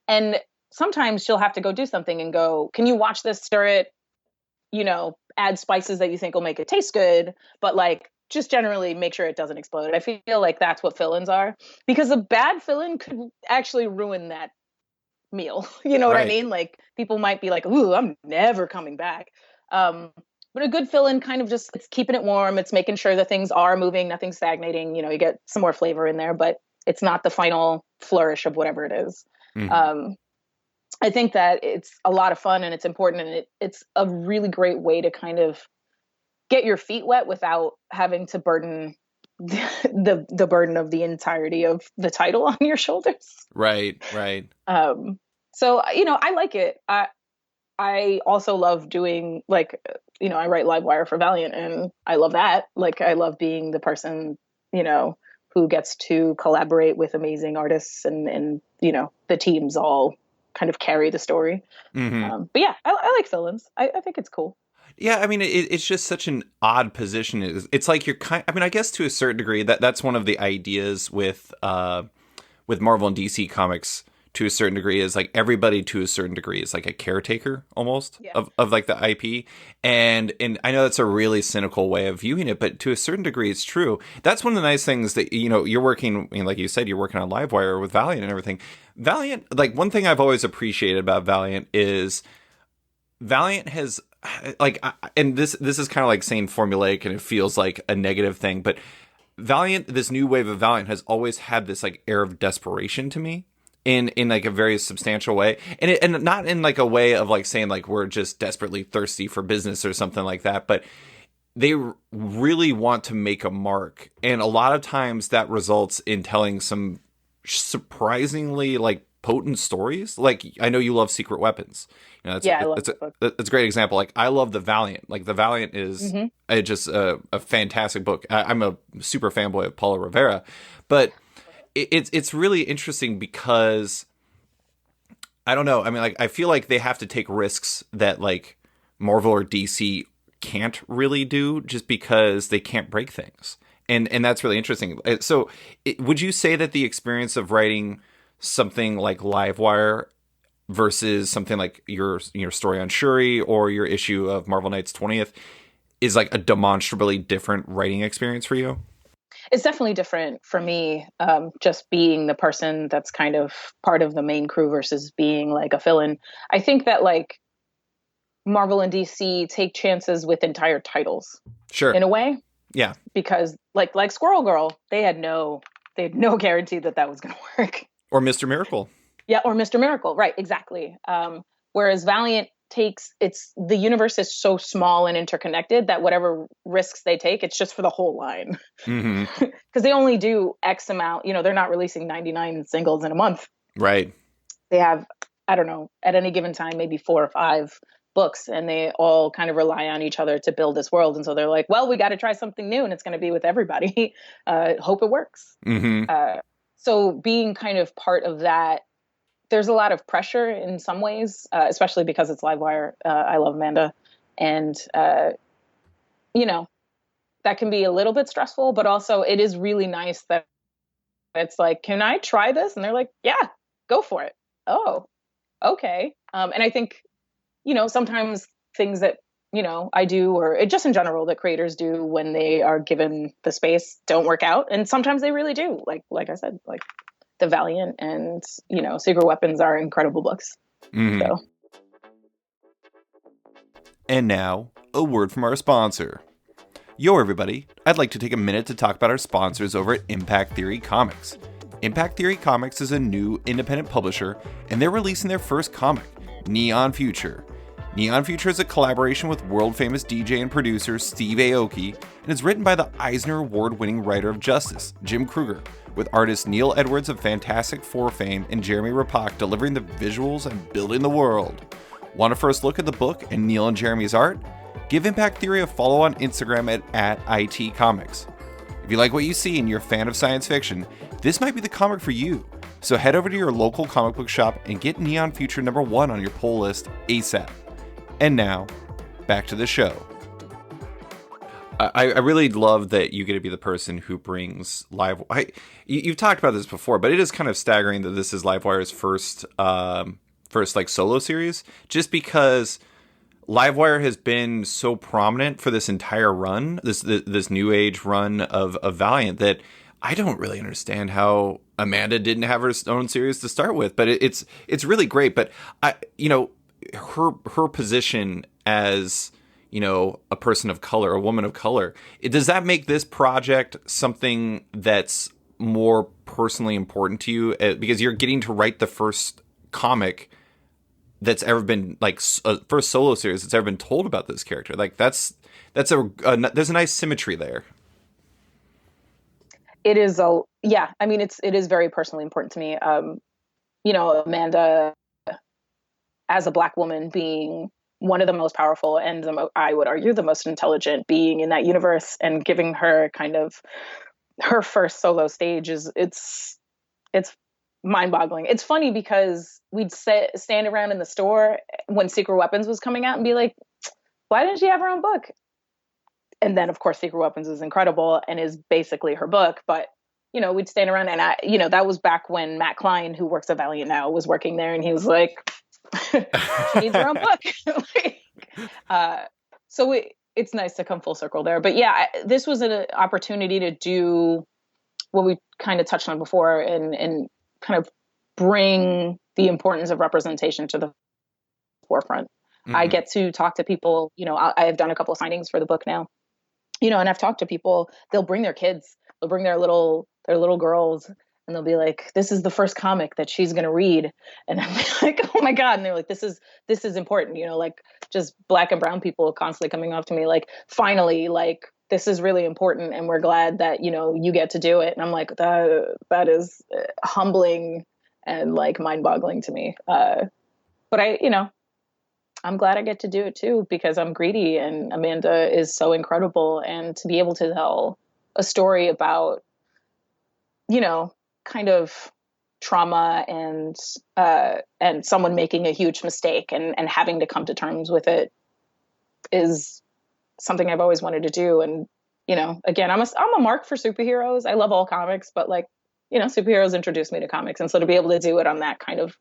And sometimes she'll have to go do something and go, can you watch this, stir it, add spices that you think will make it taste good, but like just generally make sure it doesn't explode. I feel like that's what fill-ins are, because a bad fill-in could actually ruin that meal. You know what I mean? Like people might be like, ooh, I'm never coming back. But a good fill-in kind of just, it's keeping it warm. It's making sure that things are moving, nothing's stagnating. You get some more flavor in there, but it's not the final flourish of whatever it is. Mm-hmm. I think that it's a lot of fun and it's important, and it's a really great way to kind of get your feet wet without having to burden the burden of the entirety of the title on your shoulders. Right. So, I like it. I also love doing like, I write Livewire for Valiant, and I love that. Like, I love being the person, who gets to collaborate with amazing artists and the teams all kind of carry the story. Mm-hmm. But yeah, I like fill-ins. I think it's cool. Yeah, I mean, it's just such an odd position. It's like you're I guess to a certain degree that's one of the ideas with Marvel and DC comics to a certain degree is like everybody to a certain degree is like a caretaker almost Yeah. of like the IP. And I know that's a really cynical way of viewing it, but to a certain degree it's true. That's one of the nice things that, you know, you're working, I mean, like you said, you're working on Livewire with Valiant and everything. Valiant, like one thing I've always appreciated about Valiant is Valiant has like, and this is kind of like saying formulaic and it feels like a negative thing, but Valiant, this new wave of Valiant has always had this like air of desperation to me in like a very substantial way. And not in like a way of like saying like we're just desperately thirsty for business or something like that, but they really want to make a mark. And a lot of times that results in telling some surprisingly like potent stories. Like I know you love Secret Weapons. You know, Yeah, I love that book. that's a great example. Like I love the Valiant. Like the Valiant is just a fantastic book. I'm a super fanboy of Paulo Rivera, but it's really interesting because I don't know. I mean, like I feel like they have to take risks that like Marvel or DC can't really do, just because they can't break things. And that's really interesting. So, would you say that the experience of writing something like Livewire versus something like your story on Shuri or your issue of Marvel Knights 20th is like a demonstrably different writing experience for you? It's definitely different for me, just being the person that's kind of part of the main crew versus being like a fill-in. I think that like Marvel and DC take chances with entire titles Sure. in a way, Yeah. because like Squirrel Girl, they had no guarantee that that was going to work. Or Mr. Miracle. Yeah, or Mr. Miracle, right? Exactly. Whereas Valiant the universe is so small and interconnected that whatever risks they take, it's just for the whole line. Mm-hmm. Because they only do X amount. You know, they're not releasing 99 singles in a month. Right. They have, I don't know, at any given time, maybe 4 or 5 books, and they all kind of rely on each other to build this world. And so they're like, well, we got to try something new, and it's going to be with everybody. Hope it works. Mm-hmm. So being kind of part of that, there's a lot of pressure in some ways, especially because it's Livewire. I love Amanda. And, you know, that can be a little bit stressful, but also it is really nice that it's like, can I try this? And they're like, yeah, go for it. Oh, okay. And I think, you know, sometimes things that, you know, I do, or just in general that creators do when they are given the space don't work out. And sometimes they really do. Like I said, like The Valiant and, you know, Secret Weapons are incredible books. Mm-hmm. So. And now, a word from our sponsor. Yo, everybody, I'd like to take a minute to talk about our sponsors over at Impact Theory Comics. Impact Theory Comics is a new independent publisher, and they're releasing their first comic, Neon Future. Neon Future is a collaboration with world-famous DJ and producer Steve Aoki, and is written by the Eisner Award-winning writer of Justice, Jim Kruger, with artists Neil Edwards of Fantastic Four fame and Jeremy Rappak delivering the visuals and building the world. Want a first look at the book and Neil and Jeremy's art? Give Impact Theory a follow on Instagram at @ITComics. If you like what you see and you're a fan of science fiction, this might be the comic for you. So head over to your local comic book shop and get Neon Future #1 on your pull list ASAP. And now, back to the show. I really love that you get to be the person who brings live. You've talked about this before, but it is kind of staggering that this is Livewire's first like solo series, just because Livewire has been so prominent for this entire run, this new age run of Valiant, that I don't really understand how Amanda didn't have her own series to start with. But it's really great. But her position as, you know, a person of color, a woman of color, does that make this project something that's more personally important to you? Because you're getting to write the first comic that's ever been, like, first solo series that's ever been told about this character. Like, there's a nice symmetry there. It is I mean, it is very personally important to me. You know, Amanda, as a Black woman, being one of the most powerful and I would argue the most intelligent being in that universe, and giving her kind of her first solo stage it's mind-boggling. It's funny because we'd stand around in the store when Secret Weapons was coming out and be like, why didn't she have her own book? And then, of course, Secret Weapons is incredible and is basically her book. But, we'd stand around and that was back when Matt Klein, who works at Valiant now, was working there, and he was like, she needs her own book. Like, so it's nice to come full circle there. But yeah, this was an opportunity to do what we kind of touched on before, and kind of bring the importance of representation to the forefront. Mm-hmm. I get to talk to people, I have done a couple of signings for the book now, and I've talked to people. They'll bring their kids, they'll bring their little girls, and they'll be like, this is the first comic that she's going to read. And I'm like, oh my God. And they're like, this is important, like just Black and brown people constantly coming off to me like, finally, like, this is really important. And we're glad that, you get to do it. And I'm like, that is humbling and like mind boggling to me. But I'm glad I get to do it too, because I'm greedy and Amanda is so incredible. And to be able to tell a story about, kind of trauma and someone making a huge mistake and having to come to terms with it is something I've always wanted to do. And, again, I'm a mark for superheroes. I love all comics, but like, superheroes introduced me to comics. And so to be able to do it on that kind of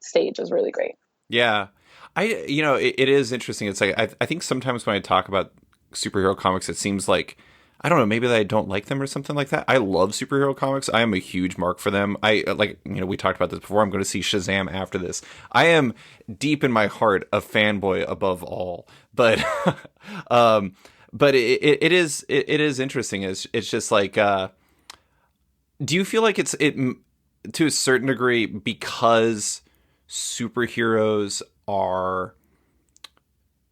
stage is really great. Yeah. It is interesting. It's like, I think sometimes when I talk about superhero comics, it seems like, I don't know, maybe that I don't like them or something like that. I love superhero comics. I am a huge mark for them. We talked about this before. I'm going to see Shazam after this. I am deep in my heart a fanboy above all. But, but it is interesting. It's just like, do you feel like it to a certain degree, because superheroes are,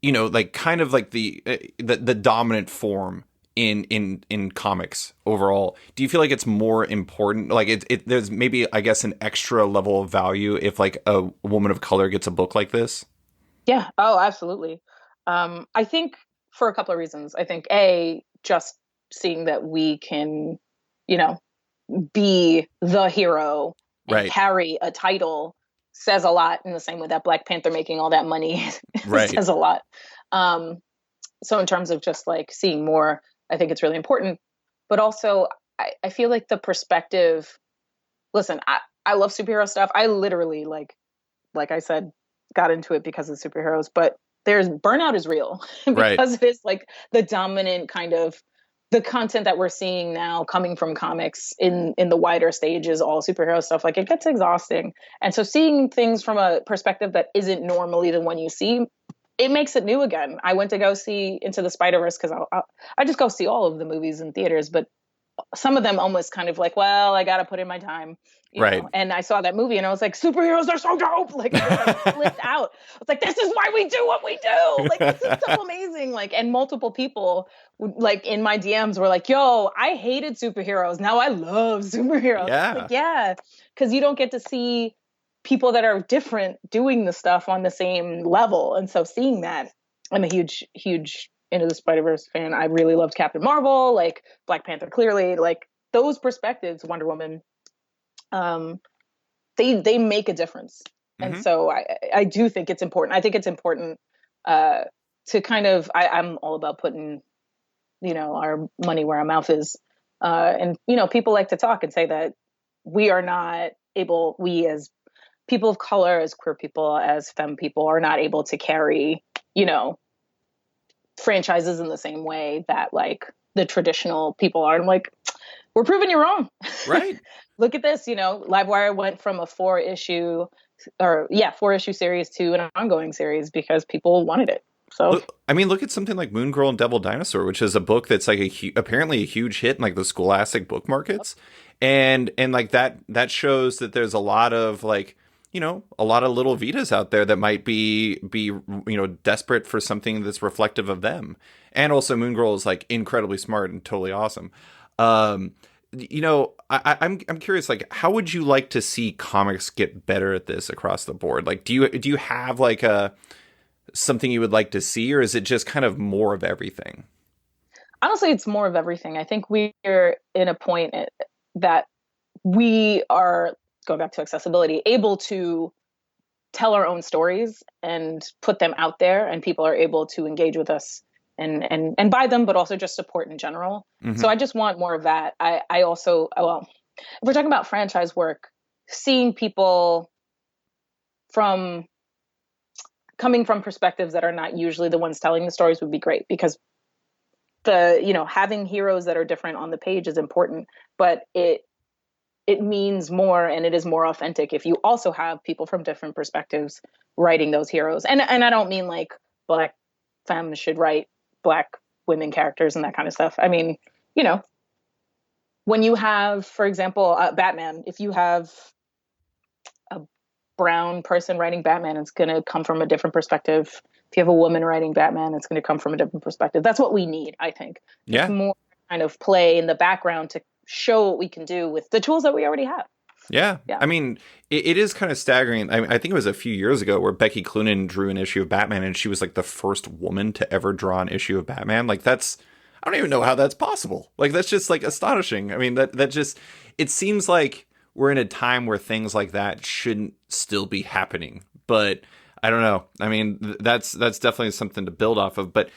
like kind of like the dominant form in comics overall, do you feel like it's more important, like there's maybe, I guess, an extra level of value if like a woman of color gets a book like this? Yeah. Oh, absolutely. I think for a couple of reasons. I think just seeing that we can, be the hero and right. carry a title says a lot, in the same way that Black Panther making all that money right. says a lot. So in terms of just like seeing more, I think it's really important. But also, I feel like the perspective, listen, I love superhero stuff. I literally, like I said, got into it because of superheroes, but burnout is real because right. it is like the dominant kind of, the content that we're seeing now coming from comics in the wider stage is all superhero stuff. Like, it gets exhausting. And so seeing things from a perspective that isn't normally the one you see, it makes it new again. I went to go see Into the Spider-Verse because I just go see all of the movies in theaters, but some of them almost kind of like, well, I got to put in my time. You right. know? And I saw that movie and I was like, superheroes are so dope. Like, I flipped out. I was like, this is why we do what we do. Like, this is so amazing. Like, and multiple people like in my DMs were like, yo, I hated superheroes. Now I love superheroes. Yeah. Like, yeah. Cause you don't get to see people that are different doing the stuff on the same level. And so seeing that, I'm a huge Into the Spider-Verse fan. I really loved Captain Marvel, like Black Panther, clearly, like those perspectives, Wonder Woman, they make a difference. Mm-hmm. And so I do think it's important. I think it's important to kind of, I'm all about putting, our money where our mouth is. And, people like to talk and say that we are not able, we as people of color, as queer people, as femme people, are not able to carry, franchises in the same way that like the traditional people are. I'm like, we're proving you wrong. Right. Look at this, Livewire went from a 4-issue series to an ongoing series because people wanted it. So look at something like Moon Girl and Devil Dinosaur, which is a book that's like apparently a huge hit in like the Scholastic book markets. Yep. And like that shows that there's a lot of like, a lot of little Vitas out there that might be desperate for something that's reflective of them. And also Moon Girl is like incredibly smart and totally awesome. I'm curious, like, how would you like to see comics get better at this across the board? Like, do you have like something you would like to see, or is it just kind of more of everything? Honestly, it's more of everything. I think we're in a point that we are, going back to accessibility, able to tell our own stories and put them out there, and people are able to engage with us and buy them, but also just support in general. So I just want more of that. I also, well, if we're talking about franchise work, seeing people from coming from perspectives that are not usually the ones telling the stories would be great, because having heroes that are different on the page is important, but it means more and it is more authentic if you also have people from different perspectives writing those heroes. And I don't mean like Black femmes should write Black women characters and that kind of stuff. I mean, when you have, for example, Batman, if you have a brown person writing Batman, it's going to come from a different perspective. If you have a woman writing Batman, it's going to come from a different perspective. That's what we need, I think. Yeah. Just more kind of play in the background to show what we can do with the tools that we already have. Yeah. I mean, it is kind of staggering. I think it was a few years ago where Becky Cloonan drew an issue of Batman, and she was like the first woman to ever draw an issue of Batman. Like, I don't even know how that's possible. Like, that's just like astonishing. I mean, that just, it seems like we're in a time where things like that shouldn't still be happening. But I don't know. I mean, that's definitely something to build off of. But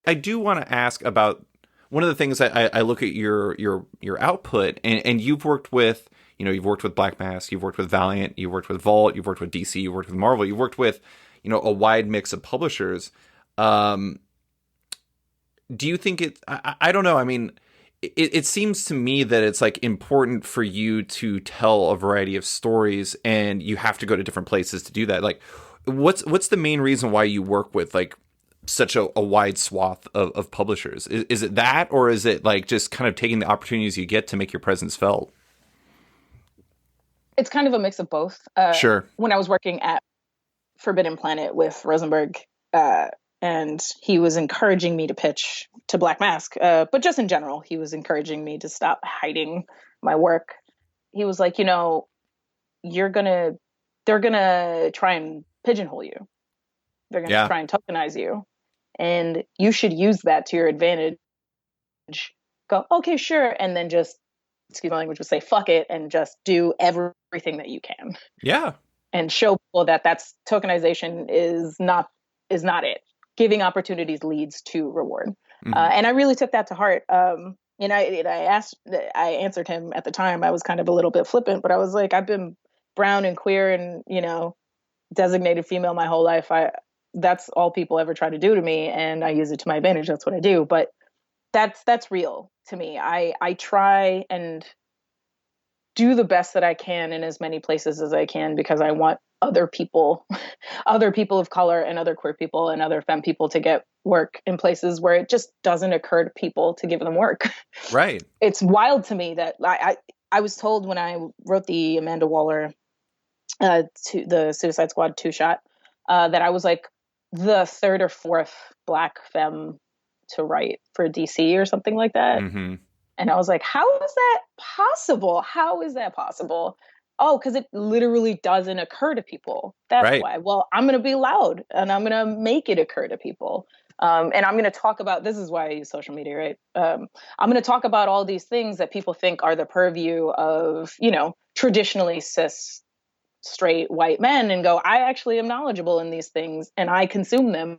I do want to ask about one of the things I look at your output, and you've worked with, you've worked with Black Mask, you've worked with Valiant, you've worked with Vault, you've worked with DC, you've worked with Marvel, you've worked with, a wide mix of publishers. Do you think I don't know. I mean, it seems to me that it's like important for you to tell a variety of stories, and you have to go to different places to do that. Like, what's the main reason why you work with like such a wide swath of publishers? Is it that, or is it like just kind of taking the opportunities you get to make your presence felt? It's kind of a mix of both. Sure. When I was working at Forbidden Planet with Rosenberg, and he was encouraging me to pitch to Black Mask, but just in general, he was encouraging me to stop hiding my work. He was like, they're gonna try and pigeonhole you. They're gonna try and tokenize you, and you should use that to your advantage. Go, okay, sure, and then just, excuse my language, would say fuck it and just do everything that you can. Yeah. And show people that that's tokenization is not it. Giving opportunities leads to reward. And I really took that to heart. And I answered him at the time. I was kind of a little bit flippant, but I was like, I've been brown and queer and, designated female my whole life. That's all people ever try to do to me, and I use it to my advantage. That's what I do. But that's real to me. I try and do the best that I can in as many places as I can, because I want other people of color and other queer people and other femme people to get work in places where it just doesn't occur to people to give them work. Right. It's wild to me that I was told when I wrote the Amanda Waller, to the Suicide Squad 2-shot, that I was like the third or fourth Black femme to write for DC or something like that. Mm-hmm. And I was like, how is that possible? How is that possible? Oh, because it literally doesn't occur to people. That's why. Well, I'm going to be loud and I'm going to make it occur to people. And I'm going to talk about, this is why I use social media, right? I'm going to talk about all these things that people think are the purview of, traditionally cis, straight, white men, and go, I actually am knowledgeable in these things and I consume them.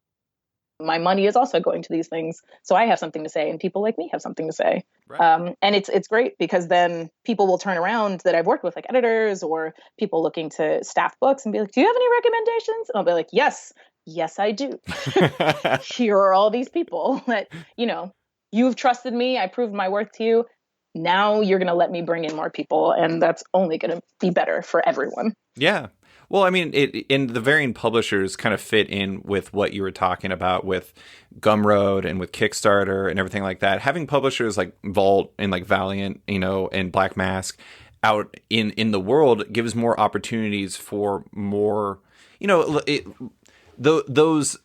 My money is also going to these things. So I have something to say, and people like me have something to say. Right. And it's great, because then people will turn around that I've worked with, like editors or people looking to staff books, and be like, do you have any recommendations? And I'll be like, yes, I do. Here are all these people that, you've trusted me. I proved my worth to you. Now you're going to let me bring in more people, and that's only going to be better for everyone. Yeah. Well, I mean, in the varying publishers kind of fit in with what you were talking about with Gumroad and with Kickstarter and everything like that. Having publishers like Vault and like Valiant, and Black Mask out in the world gives more opportunities for more, those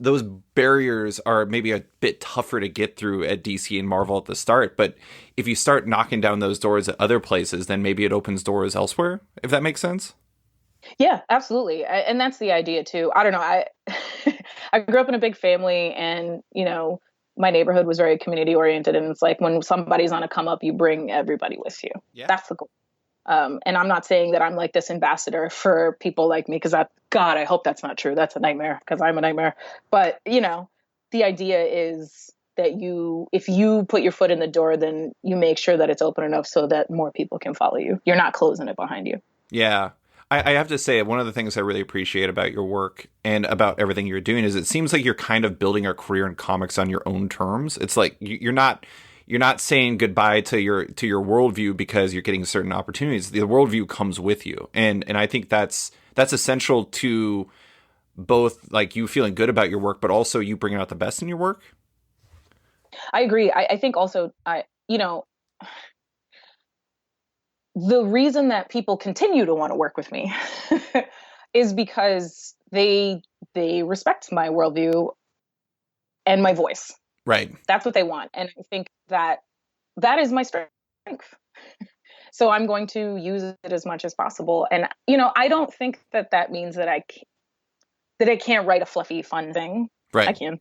barriers are maybe a bit tougher to get through at DC and Marvel at the start. But if you start knocking down those doors at other places, then maybe it opens doors elsewhere, if that makes sense. Yeah, absolutely. And that's the idea too. I don't know. I grew up in a big family, and, my neighborhood was very community oriented. And it's like, when somebody's on a come up, you bring everybody with you. Yeah. That's the goal. And I'm not saying that I'm like this ambassador for people like me, because God, I hope that's not true. That's a nightmare, because I'm a nightmare. But, the idea is that if you put your foot in the door, then you make sure that it's open enough so that more people can follow you. You're not closing it behind you. Yeah. I have to say, one of the things I really appreciate about your work and about everything you're doing is it seems like you're kind of building a career in comics on your own terms. It's like you're not saying goodbye to your worldview because you're getting certain opportunities. The worldview comes with you, and I think that's essential to both, like, you feeling good about your work, but also you bringing out the best in your work. I agree. I think also, the reason that people continue to want to work with me is because they respect my worldview and my voice. Right. That's what they want. And I think that is my strength. So I'm going to use it as much as possible. And, I don't think that means that I can't write a fluffy, fun thing. Right. I can.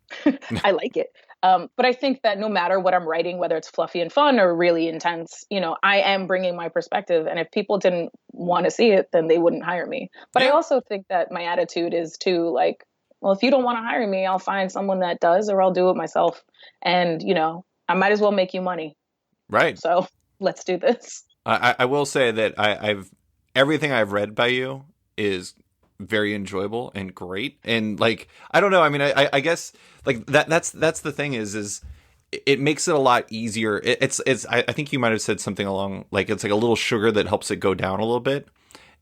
I like it. But I think that no matter what I'm writing, whether it's fluffy and fun or really intense, I am bringing my perspective. And if people didn't want to see it, then they wouldn't hire me. But I also think that my attitude is to, like, well, if you don't want to hire me, I'll find someone that does, or I'll do it myself. And, I might as well make you money. Right. So let's do this. I will say that everything I've read by you is very enjoyable and great. And, like, I don't know. I mean, I guess, like, that's the thing is it makes it a lot easier. I think you might have said something along, like, it's like a little sugar that helps it go down a little bit.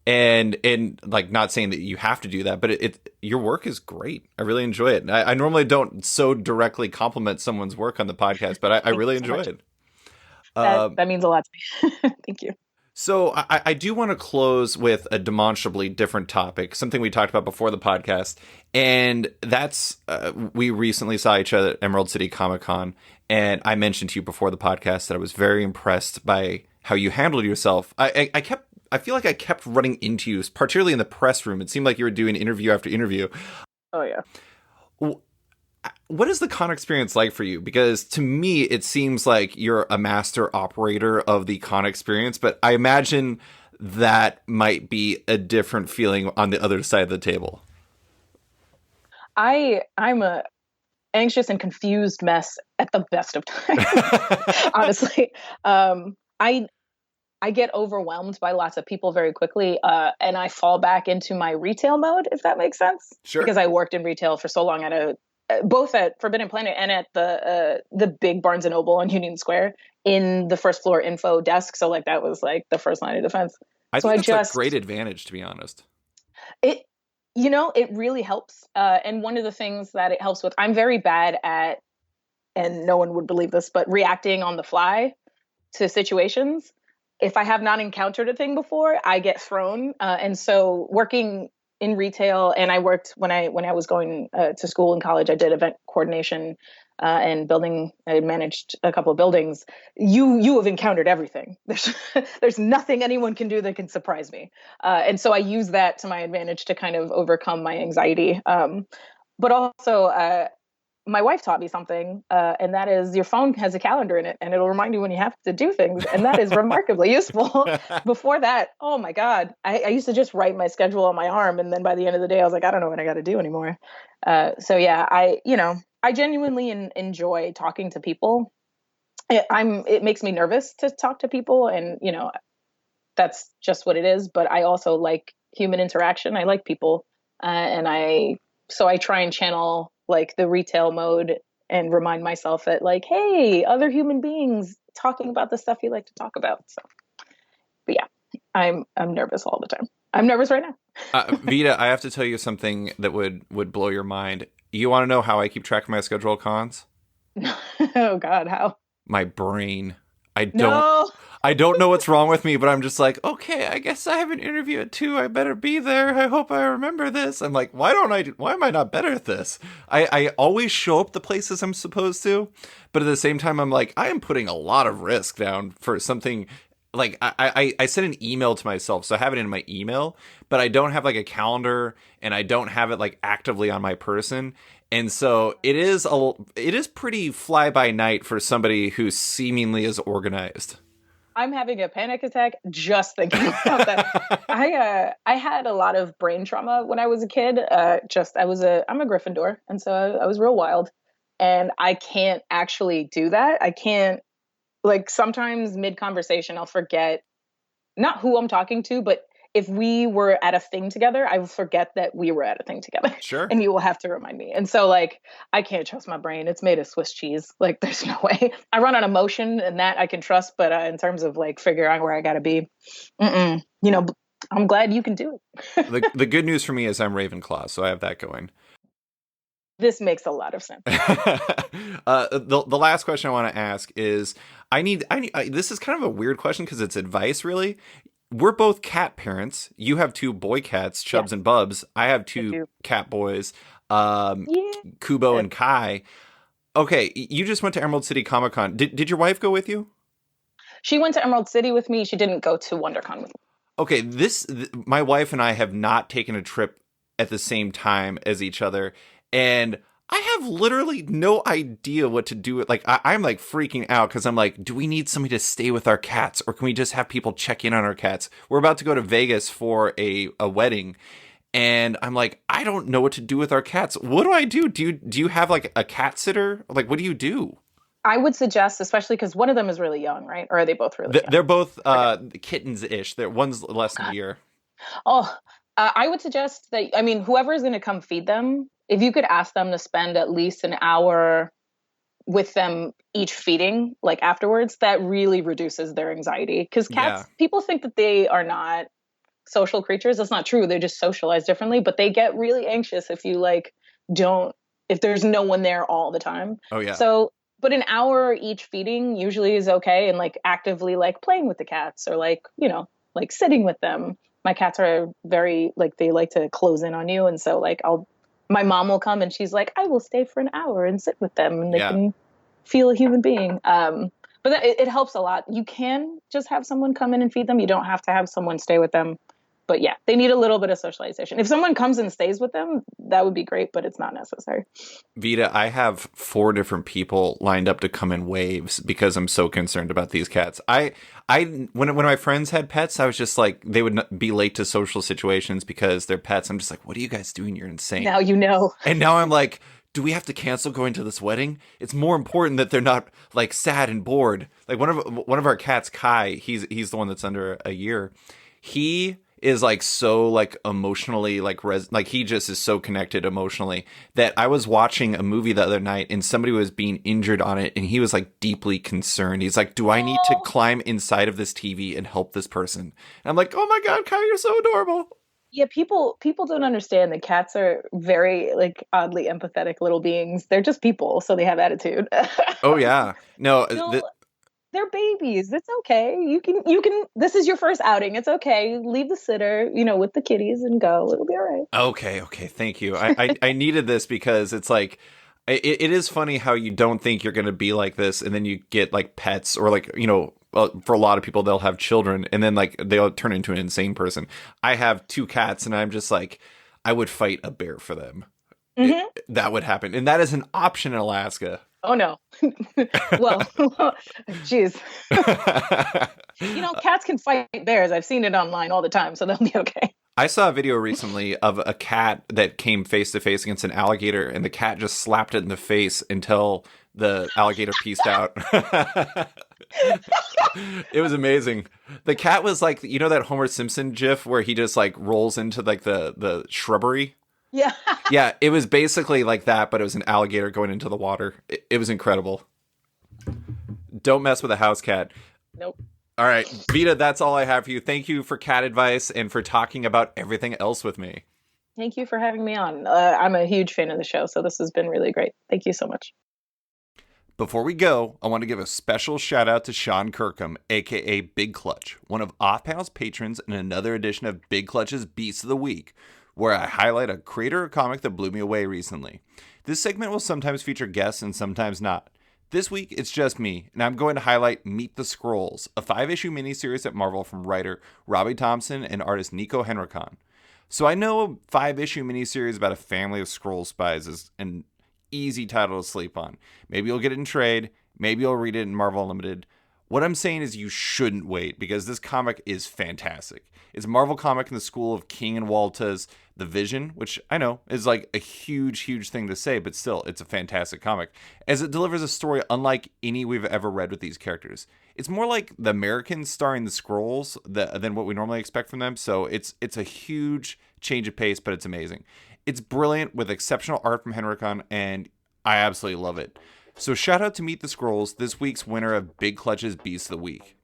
And like, not saying that you have to do that, but your work is great. I really enjoy it. I normally don't so directly compliment someone's work on the podcast, but I really enjoy it. That means a lot to me. Thank you. So I do want to close with a demonstrably different topic, something we talked about before the podcast, and that's we recently saw each other at Emerald City Comic Con, and I mentioned to you before the podcast that I was very impressed by how you handled yourself. I feel like I kept running into you, particularly in the press room. It seemed like you were doing interview after interview. Oh, yeah. What is the con experience like for you? Because to me, it seems like you're a master operator of the con experience, but I imagine that might be a different feeling on the other side of the table. I'm a anxious and confused mess at the best of times. Honestly, I get overwhelmed by lots of people very quickly, and I fall back into my retail mode, if that makes sense. Sure. Because I worked in retail for so long both at Forbidden Planet and at the big Barnes and Noble on Union Square in the first floor info desk. So, like, that was like the first line of defense. I think that's a great advantage, to be honest. It really helps. And one of the things that it helps with, I'm very bad at, and no one would believe this, but reacting on the fly to situations. If I have not encountered a thing before, I get thrown. And so working in retail, and I worked when I was going to school in college, I did event coordination and building. I managed a couple of buildings. You have encountered everything. There's nothing anyone can do that can surprise me. And so I use that to my advantage to kind of overcome my anxiety. But also, my wife taught me something, and that is your phone has a calendar in it, and it'll remind you when you have to do things, and that is remarkably useful. Before that, oh my God, I used to just write my schedule on my arm, and then by the end of the day, I was like, I don't know what I got to do anymore. So yeah, I genuinely enjoy talking to people. It makes me nervous to talk to people, and that's just what it is. But I also like human interaction. I like people, so I try and channel, like, the retail mode and remind myself that, like, hey, other human beings talking about the stuff you like to talk about. So, but yeah, I'm nervous all the time. I'm nervous right now. Vita, I have to tell you something that would blow your mind. You want to know how I keep track of my schedule of cons? Oh God, how? My brain. No. I don't know what's wrong with me, but I'm just like, okay, I guess I have an interview at 2. I better be there. I hope I remember this. I'm like, why am I not better at this? I always show up the places I'm supposed to, but at the same time, I'm like, I am putting a lot of risk down for something. Like, I send an email to myself, so I have it in my email, but I don't have, like, a calendar, and I don't have it, like, actively on my person. And so it is pretty fly by night for somebody who seemingly is organized. I'm having a panic attack just thinking about that. I had a lot of brain trauma when I was a kid. I'm a Gryffindor, and so I was real wild. And I can't actually do that. I can't, like, sometimes mid conversation, I'll forget not who I'm talking to, but if we were at a thing together, I will forget that we were at a thing together. Sure. And you will have to remind me. And so, like, I can't trust my brain. It's made of Swiss cheese. Like, there's no way. I run on emotion, and that I can trust. But in terms of like figuring out where I got to be, I'm glad you can do it. The good news for me is I'm Ravenclaw, so I have that going. This makes a lot of sense. The last question I want to ask is, this is kind of a weird question because it's advice, really. We're both cat parents. You have 2 boy cats, Chubbs and Bubs. I have 2 cat boys, Kubo and Kai. Okay, you just went to Emerald City Comic Con. Did your wife go with you? She went to Emerald City with me. She didn't go to WonderCon with me. Okay, my wife and I have not taken a trip at the same time as each other, and I have literally no idea what to do. Like, I'm like freaking out because I'm like, do we need somebody to stay with our cats, or can we just have people check in on our cats? We're about to go to Vegas for a wedding, and I'm like, I don't know what to do with our cats. What do I do? Do you have like a cat sitter? Like, what do you do? I would suggest, especially because one of them is really young, right? Or are they both really young? They're both kittens-ish. One's less than a year. I would suggest that, I mean, whoever is going to come feed them, if you could ask them to spend at least an hour with them each feeding, like afterwards, that really reduces their anxiety. Because cats, people think that they are not social creatures. That's not true. They just socialize differently, but they get really anxious if you if there's no one there all the time. Oh, yeah. So, but an hour each feeding usually is okay. And like actively like playing with the cats or like, like sitting with them. My cats are very, like, they like to close in on you. And so like my mom will come and she's like, I will stay for an hour and sit with them and they can feel a human being. But it helps a lot. You can just have someone come in and feed them. You don't have to have someone stay with them. But yeah, they need a little bit of socialization. If someone comes and stays with them, that would be great, but it's not necessary. Vita, I have 4 different people lined up to come in waves because I'm so concerned about these cats. When my friends had pets, I was just like, they would not be late to social situations because they're pets. I'm just like, what are you guys doing? You're insane. Now you know. And now I'm like, do we have to cancel going to this wedding? It's more important that they're not like sad and bored. Like one of our cats, Kai, he's the one that's under a year. He is like so like emotionally like he just is so connected emotionally that I was watching a movie the other night and somebody was being injured on it and he was like deeply concerned. He's like, do I need to climb inside of this TV and help this person? And I'm like, oh my God, Kai, you're so adorable. Yeah, people don't understand that cats are very like oddly empathetic little beings. They're just people, so they have attitude. Oh yeah. No, they're babies. It's okay. You can, this is your first outing. It's okay. Leave the sitter, with the kitties and go. It'll be all right. Okay. Thank you. I needed this because it's like, it is funny how you don't think you're going to be like this. And then you get like pets or like, for a lot of people, they'll have children and then like they'll turn into an insane person. I have 2 cats and I'm just like, I would fight a bear for them. Mm-hmm. That would happen. And that is an option in Alaska. Oh, no. Well, geez. Cats can fight bears. I've seen it online all the time, so they'll be okay. I saw a video recently of a cat that came face to face against an alligator, and the cat just slapped it in the face until the alligator peaced out. It was amazing. The cat was like, that Homer Simpson gif where he just like rolls into like the shrubbery? Yeah. Yeah, it was basically like that, but it was an alligator going into the water. It was incredible. Don't mess with a house cat. Nope. All right, Vita, that's all I have for you. Thank you for cat advice and for talking about everything else with me. Thank you for having me on. I'm a huge fan of the show, so this has been really great. Thank you so much. Before we go, I want to give a special shout out to Sean Kirkham, aka Big Clutch, one of Off Panel's patrons in another edition of Big Clutch's Beast of the Week, where I highlight a creator or comic that blew me away recently. This segment will sometimes feature guests and sometimes not. This week, it's just me, and I'm going to highlight Meet the Scrolls, a 5-issue miniseries at Marvel from writer Robbie Thompson and artist Nico Henrikon. So I know a 5-issue miniseries about a family of Skrull spies is an easy title to sleep on. Maybe you'll get it in trade, maybe you'll read it in Marvel Unlimited. What I'm saying is you shouldn't wait because this comic is fantastic. It's a Marvel comic in the school of King and Walta's The Vision, which I know is like a huge, huge thing to say, but still, it's a fantastic comic, as it delivers a story unlike any we've ever read with these characters. It's more like the Americans starring the Skrulls than what we normally expect from them, so it's a huge change of pace, but it's amazing. It's brilliant with exceptional art from Henrikon, and I absolutely love it. So shout out to Meet the Skrulls, this week's winner of Big Clutch's Beast of the Week.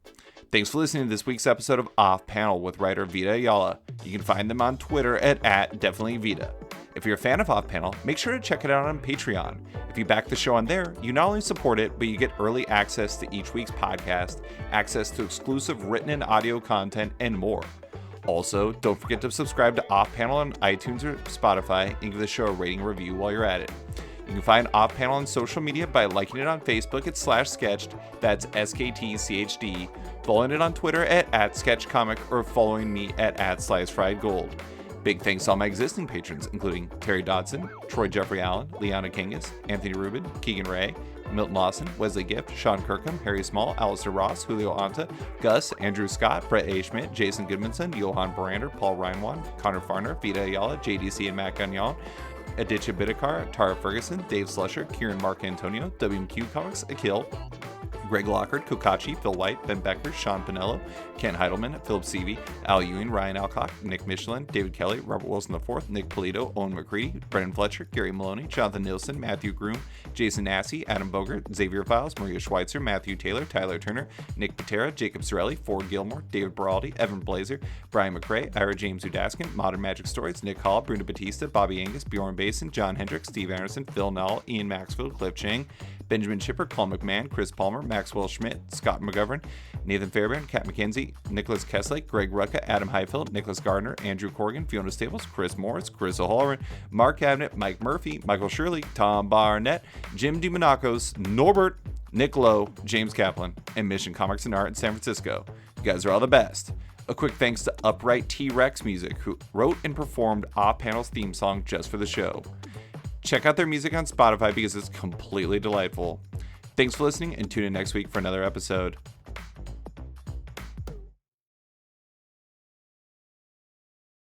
Thanks for listening to this week's episode of Off Panel with writer Vita Ayala. You can find them on Twitter at @DefinitelyVita. If you're a fan of Off Panel, make sure to check it out on Patreon. If you back the show on there, you not only support it, but you get early access to each week's podcast, access to exclusive written and audio content, and more. Also, don't forget to subscribe to Off Panel on iTunes or Spotify and give the show a rating and review while you're at it. You can find Off Panel on social media by liking it on Facebook at /sketched, that's SKTCHD, following it on Twitter at @sketchcomic, or following me at @slicefriedgold. Big thanks to all my existing patrons, including Terry Dodson, Troy Jeffrey Allen, Liana Kingus, Anthony Rubin, Keegan Ray, Milton Lawson, Wesley Gift, Sean Kirkham, Harry Small, Alistair Ross, Julio Anta, Gus, Andrew Scott, Brett A. Schmidt, Jason Goodmanson, Johan Brander, Paul Reinwan, Connor Farner, Vita Ayala, JDC and Matt Gagnon, Aditya Bidikar, Tara Ferguson, Dave Slusher, Kieran Mark Antonio, WMQ Comics, Akil, Greg Lockhart, Kokachi, Phil White, Ben Becker, Sean Pinello, Ken Heidelman, Philip Seavey, Al Ewing, Ryan Alcock, Nick Michelin, David Kelly, Robert Wilson IV, Nick Polito, Owen McCready, Brendan Fletcher, Gary Maloney, Jonathan Nielsen, Matthew Groom, Jason Massey, Adam Bogert, Xavier Files, Maria Schweitzer, Matthew Taylor, Tyler Turner, Nick Patera, Jacob Sorelli, Ford Gilmore, David Baraldi, Evan Blazer, Brian McRae, Ira James Udaskin, Modern Magic Stories, Nick Hall, Bruno Batista, Bobby Angus, Bjorn Basin, John Hendricks, Steve Anderson, Phil Null, Ian Maxfield, Cliff Chang, Benjamin Chipper, Paul McMahon, Chris Palmer, Maxwell Schmidt, Scott McGovern, Nathan Fairbairn, Kat McKenzie, Nicholas Kesslake, Greg Rucka, Adam Highfield, Nicholas Gardner, Andrew Corrigan, Fiona Staples, Chris Morris, Chris O'Halloran, Mark Cabinet, Mike Murphy, Michael Shirley, Tom Barnett, Jim DiMonacos, Norbert, Nick Lowe, James Kaplan, and Mission Comics and Art in San Francisco. You guys are all the best. A quick thanks to Upright T-Rex Music, who wrote and performed Off Panel's theme song just for the show. Check out their music on Spotify because it's completely delightful. Thanks for listening, and tune in next week for another episode.